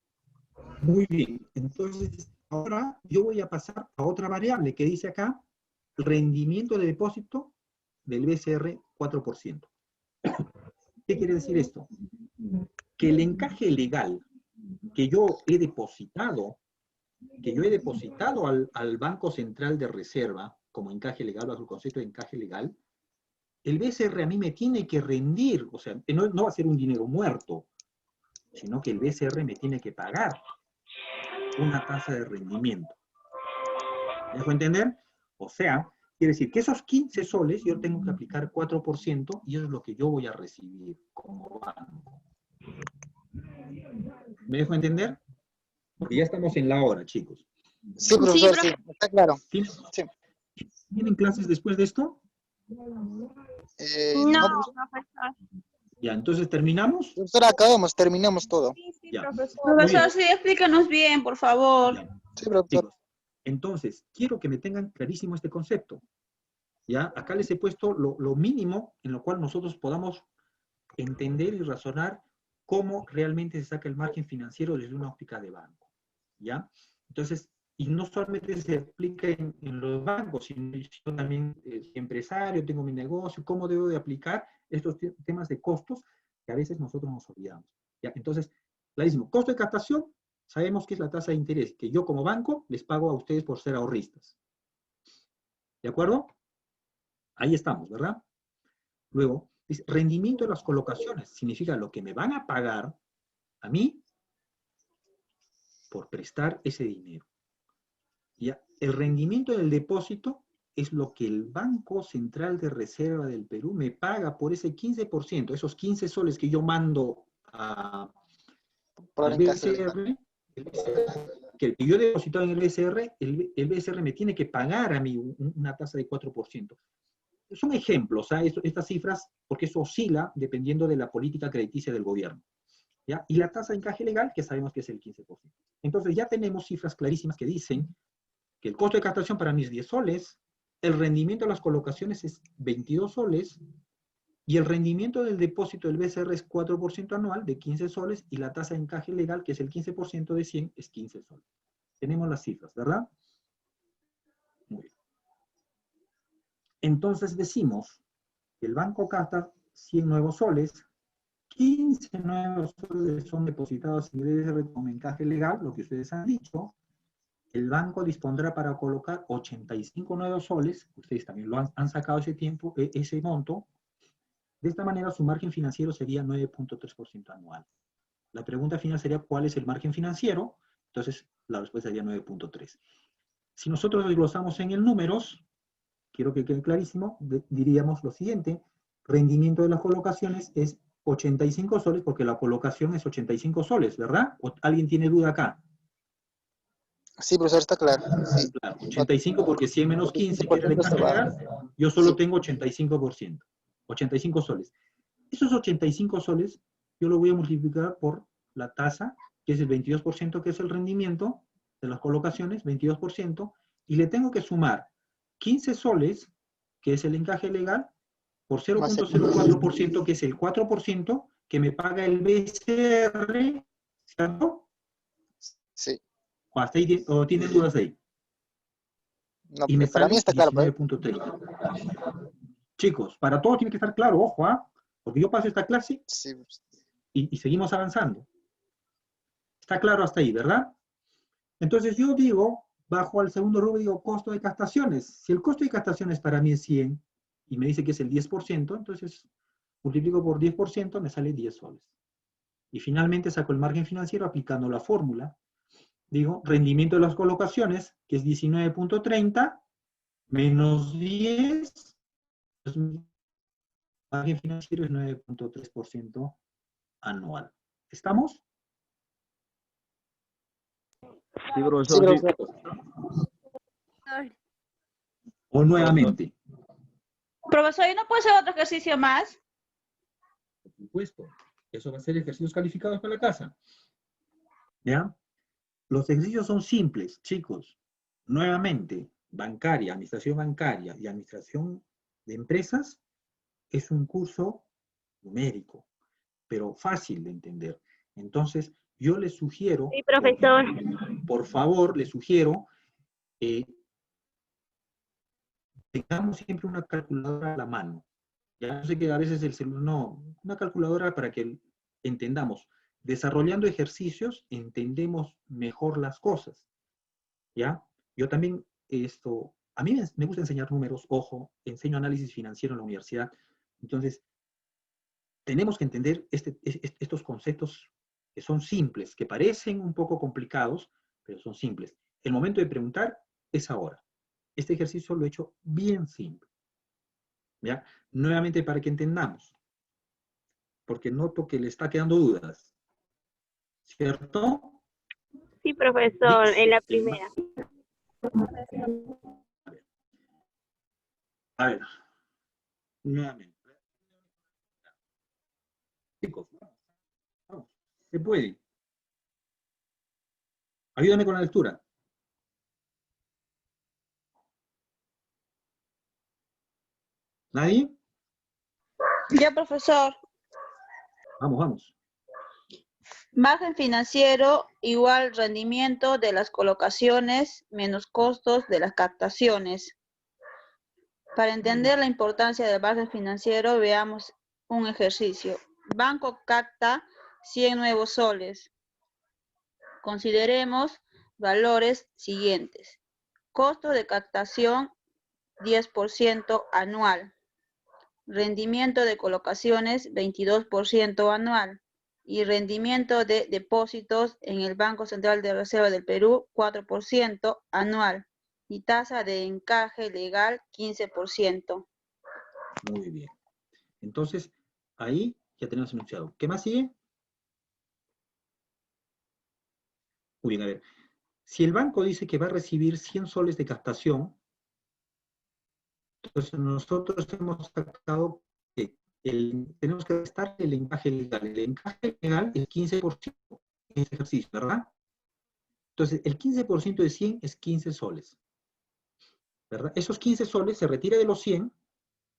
Muy bien. Entonces, ahora yo voy a pasar a otra variable que dice acá, rendimiento de depósito del BCR 4%. ¿Qué quiere decir esto? Que el encaje legal que yo he depositado, al Banco Central de Reserva, como encaje legal, bajo el concepto de encaje legal, el BCR a mí me tiene que rendir, o sea, no va a ser un dinero muerto, sino que el BCR me tiene que pagar una tasa de rendimiento. ¿Me dejo entender? O sea, quiere decir que esos 15 soles yo tengo que aplicar 4% y eso es lo que yo voy a recibir como banco. ¿Me dejo entender? Porque ya estamos en la hora, chicos. Sí, profesor, sí, está claro. ¿Sí? ¿Tienen clases después de esto? No, No, profesor. Ya, entonces terminamos. profesor, terminamos todo. Ya. Muy Profesor, bien. sí, explícanos bien, por favor. Ya. Sí, profesor. Chicos, entonces, quiero que me tengan clarísimo este concepto. ¿Ya? Acá les he puesto lo mínimo en lo cual nosotros podamos entender y razonar cómo realmente se saca el margen financiero desde una óptica de banco. ¿Ya? Entonces, y no solamente se aplica en los bancos, sino yo también, empresario, tengo mi negocio, cómo debo de aplicar estos temas de costos que a veces nosotros nos olvidamos. ¿Ya? Entonces, clarísimo, costo de captación, sabemos que es la tasa de interés que yo como banco les pago a ustedes por ser ahorristas. ¿De acuerdo? Ahí estamos, ¿verdad? Luego, dice, rendimiento de las colocaciones, significa lo que me van a pagar a mí por prestar ese dinero. ¿Ya? El rendimiento del depósito es lo que el Banco Central de Reserva del Perú me paga por ese 15%, esos 15 soles que yo mando al BCR, que yo he depositado en el BCR, el BCR me tiene que pagar a mí una tasa de 4%. Son ejemplos, ¿eh? Estas cifras, porque eso oscila dependiendo de la política crediticia del gobierno. ¿Ya? Y la tasa de encaje legal, que sabemos que es el 15%. Entonces ya tenemos cifras clarísimas que dicen que el costo de captación para mí es 10 soles, el rendimiento de las colocaciones es 22 soles, y el rendimiento del depósito del BCR es 4% anual de 15 soles, y la tasa de encaje legal, que es el 15% de 100, es 15 soles. Tenemos las cifras, ¿verdad? Muy bien. Entonces decimos que el banco capta 100 nuevos soles, 15 nuevos soles son depositados en el BCR con encaje legal, lo que ustedes han dicho. El banco dispondrá para colocar 85 nuevos soles, ustedes también lo han sacado ese tiempo, ese monto. De esta manera su margen financiero sería 9.3% anual. La pregunta final sería, ¿cuál es el margen financiero? Entonces, la respuesta sería 9.3. Si nosotros desglosamos en el números, quiero que quede clarísimo, diríamos lo siguiente: rendimiento de las colocaciones es 85 soles, porque la colocación es 85 soles, ¿verdad? ¿O alguien tiene duda acá? Sí, profesor, está claro. Sí. Claro, 85 porque 100 menos 15, que era de encaje legal, yo solo tengo 85%, 85 soles. Esos 85 soles, yo lo voy a multiplicar por la tasa, que es el 22%, que es el rendimiento de las colocaciones, 22%, y le tengo que sumar 15 soles, que es el encaje legal, por 0.04%, que es el 4% que me paga el BCR, ¿cierto? Sí. ¿O hasta ahí, o tienen dudas ahí? No, Y me para sale mí está claro. 19.30. Chicos, para todos tiene que estar claro, ojo, ¿ah? Porque yo paso esta clase y seguimos avanzando. Está claro hasta ahí, ¿verdad? Entonces yo digo, bajo al segundo rubro, digo costo de captaciones. Si el costo de captaciones para mí es 100 y me dice que es el 10%, entonces multiplico por 10%, me sale 10 soles. Y finalmente saco el margen financiero aplicando la fórmula. Digo, rendimiento de las colocaciones, que es 19.30, menos 10, el margen financiero es 9.3% anual. ¿Estamos? Sí, profesor, sí. O nuevamente. Profesor, ¿y no puede ser otro ejercicio más? Por supuesto. Eso va a ser ejercicios calificados para la casa. ¿Ya? Los ejercicios son simples, chicos. Nuevamente, bancaria, administración bancaria y administración de empresas es un curso numérico, pero fácil de entender. Entonces, yo les sugiero... Sí, profesor. Por favor, les sugiero tengamos siempre una calculadora a la mano. Ya sé que a veces el celular, no, una calculadora para que entendamos. Desarrollando ejercicios, entendemos mejor las cosas. ¿Ya? Yo también, a mí me gusta enseñar números, ojo, enseño análisis financiero en la universidad. Entonces, tenemos que entender estos conceptos que son simples, que parecen un poco complicados, pero son simples. El momento de preguntar es ahora. Este ejercicio lo he hecho bien simple. ¿Ya? Nuevamente para que entendamos. Porque noto que le está quedando dudas. ¿Cierto? Sí, profesor, en la primera. A ver, nuevamente. Chicos, vamos, se puede. Ayúdame con la lectura. ¿Nadie? Ya, profesor. Vamos, vamos. Margen financiero igual rendimiento de las colocaciones menos costos de las captaciones. Para entender la importancia del margen financiero, veamos un ejercicio. Banco capta 100 nuevos soles. Consideremos valores siguientes. Costo de captación 10% anual. Rendimiento de colocaciones 22% anual. Y rendimiento de depósitos en el Banco Central de Reserva del Perú 4% anual. Y tasa de encaje legal 15%. Muy bien. Entonces, ahí ya tenemos enunciado. ¿Qué más sigue? Muy bien, a ver. Si el banco dice que va a recibir 100 soles de captación, entonces nosotros hemos sacado que tenemos que restar el encaje legal. El encaje legal es 15% en este ejercicio, ¿verdad? Entonces, el 15% de 100 es 15 soles. ¿Verdad? Esos 15 soles se retira de los 100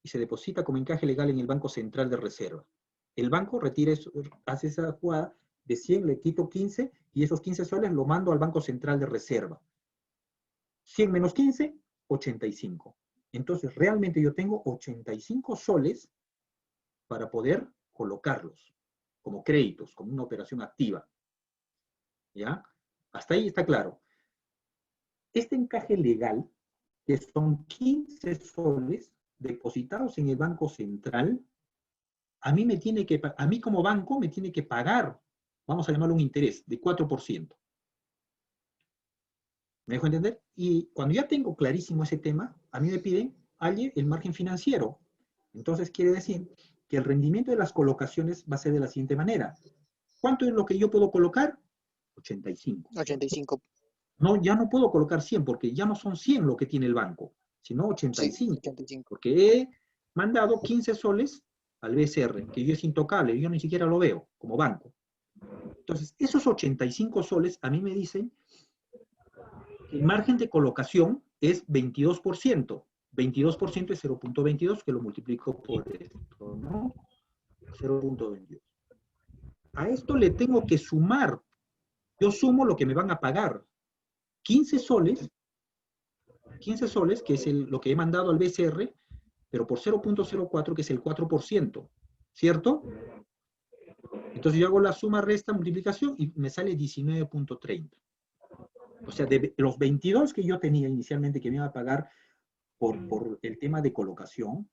y se deposita como encaje legal en el Banco Central de Reserva. El banco retira eso, hace esa jugada de 100, le quito 15 y esos 15 soles lo mando al Banco Central de Reserva. 100 menos 15, 85. Entonces, realmente yo tengo 85 soles para poder colocarlos como créditos, como una operación activa. ¿Ya? Hasta ahí está claro. Este encaje legal, que son 15 soles depositados en el Banco Central, a mí como banco me tiene que pagar, vamos a llamarlo un interés, de 4%. ¿Me dejo entender? Y cuando ya tengo clarísimo ese tema, a mí me piden, el margen financiero. Entonces quiere decir que el rendimiento de las colocaciones va a ser de la siguiente manera. ¿Cuánto es lo que yo puedo colocar? 85. 85. No, ya no puedo colocar 100 porque ya no son 100 lo que tiene el banco, sino 85. Sí, 85. Porque he mandado 15 soles al BCR, que yo es intocable, yo ni siquiera lo veo como banco. Entonces, esos 85 soles a mí me dicen que el margen de colocación es 22%. 22% es 0.22, que lo multiplico por esto, ¿no? 0.22. A esto le tengo que sumar. Yo sumo lo que me van a pagar. 15 soles, que es lo que he mandado al BCR, pero por 0.04, que es el 4%, ¿cierto? Entonces yo hago la suma, resta, multiplicación y me sale 19.30. O sea, de los 22 que yo tenía inicialmente que me iba a pagar por el tema de colocación,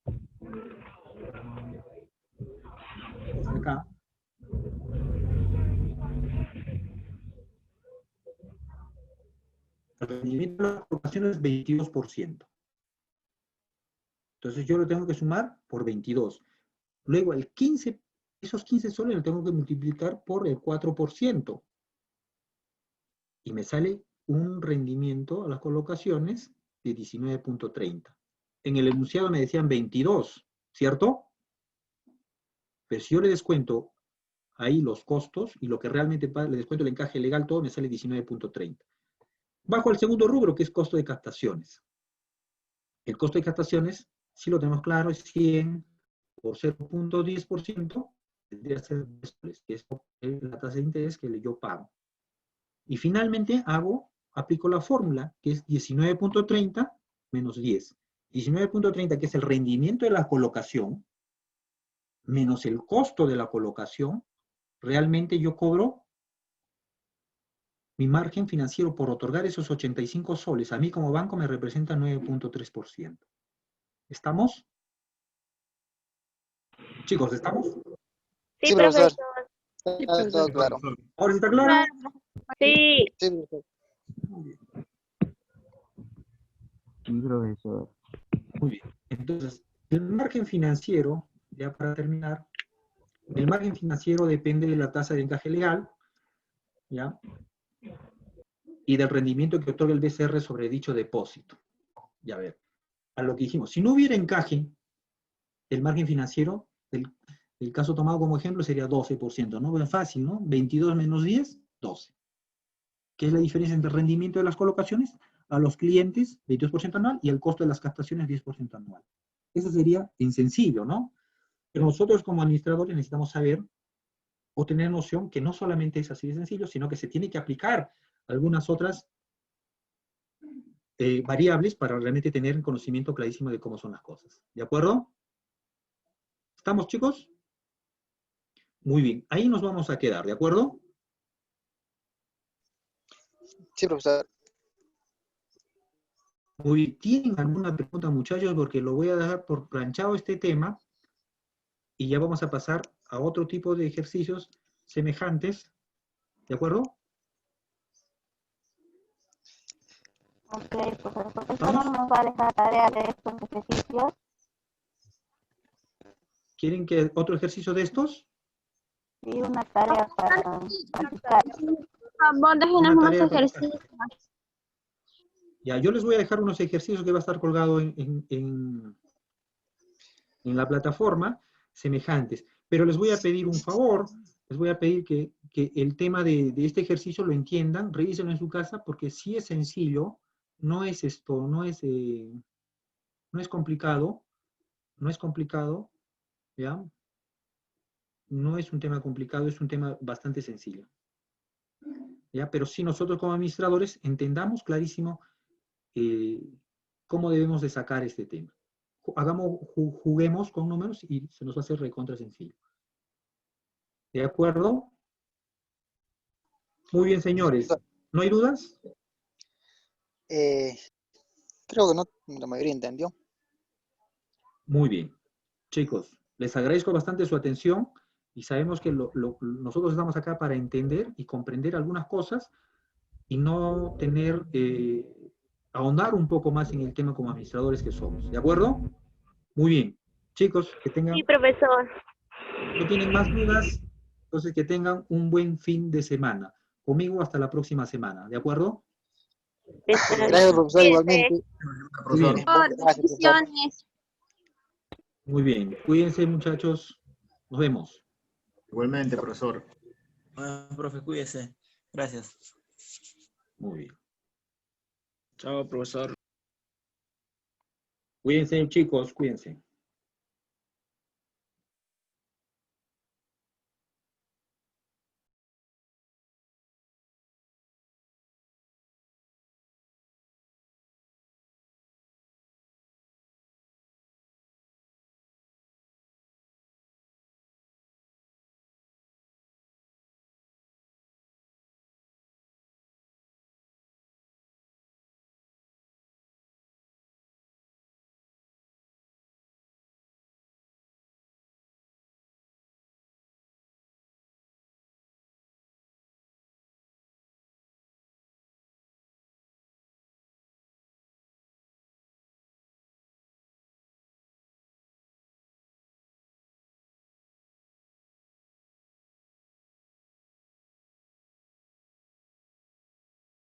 acá, el rendimiento de la colocación es 22%. Entonces yo lo tengo que sumar por 22. Luego esos 15 soles lo tengo que multiplicar por el 4%. Y me sale un rendimiento a las colocaciones de 19.30. En el enunciado me decían 22, ¿cierto? Pero si yo le descuento ahí los costos y lo que realmente le descuento el encaje legal, todo me sale 19.30. Bajo el segundo rubro, que es costo de captaciones. El costo de captaciones, si lo tenemos claro, es 100 por 0.10%, tendría que ser 10 soles, que es la tasa de interés que yo pago. Y finalmente aplico la fórmula, que es 19.30 menos 10. 19.30, que es el rendimiento de la colocación, menos el costo de la colocación, realmente yo cobro mi margen financiero por otorgar esos 85 soles. A mí como banco me representa 9.3%. ¿Estamos? Chicos, ¿estamos? Sí, profesor. Está todo claro. ¿Ahora está claro? Sí. Sí, profesor. Muy bien. Sí, profesor. Muy bien. Entonces, el margen financiero, ya para terminar, el margen financiero depende de la tasa de encaje legal, ¿ya? Y del rendimiento que otorga el BCR sobre dicho depósito. Ya ver. a lo que dijimos. Si no hubiera encaje, el margen financiero, el caso tomado como ejemplo sería 12%, ¿no? Es fácil, ¿no? 22 menos 10, 12. ¿Qué es la diferencia entre el rendimiento de las colocaciones a los clientes, 22% anual, y el costo de las captaciones, 10% anual? Eso sería en sencillo, ¿no? Pero nosotros como administradores necesitamos saber o tener noción que no solamente es así de sencillo, sino que se tiene que aplicar algunas otras variables para realmente tener un conocimiento clarísimo de cómo son las cosas. ¿De acuerdo? ¿Estamos, chicos? Muy bien. Ahí nos vamos a quedar, ¿de acuerdo? Sí, profesor. Muy bien. ¿Tienen alguna pregunta, muchachos? Porque lo voy a dejar por planchado este tema y ya vamos a pasar a otro tipo de ejercicios semejantes. ¿De acuerdo? Ok, pues el profesor no nos va a dejar tarea de estos ejercicios. ¿Quieren que otro ejercicio de estos? Y una tarea para practicar. Por favor, déjenos Una unos tarea para ejercicios. Ya, yo les voy a dejar unos ejercicios que va a estar colgado en la plataforma, semejantes. Pero les voy a pedir un favor, les voy a pedir que el tema de este ejercicio lo entiendan, revísenlo en su casa, porque si es sencillo, no es esto, no es complicado, ¿ya? No es un tema complicado, es un tema bastante sencillo. ¿Ya? Pero si nosotros como administradores entendamos clarísimo cómo debemos de sacar este tema. Juguemos con números y se nos va a hacer recontra sencillo. ¿De acuerdo? Muy bien, señores. ¿No hay dudas? Creo que no, la mayoría entendió. Muy bien. Chicos, les agradezco bastante su atención y sabemos que nosotros estamos acá para entender y comprender algunas cosas y no tener, ahondar un poco más en el tema como administradores que somos. ¿De acuerdo? Muy bien. Chicos, que tengan... Sí, profesor. No tienen más dudas, entonces que tengan un buen fin de semana. Conmigo hasta la próxima semana, ¿de acuerdo? Gracias, profesor, igualmente. Muy bien. Bendiciones. Muy bien. Cuídense, muchachos. Nos vemos. Igualmente, profesor. Profe, cuídese. Gracias. Muy bien. Chao, profesor. Cuídense, chicos, cuídense.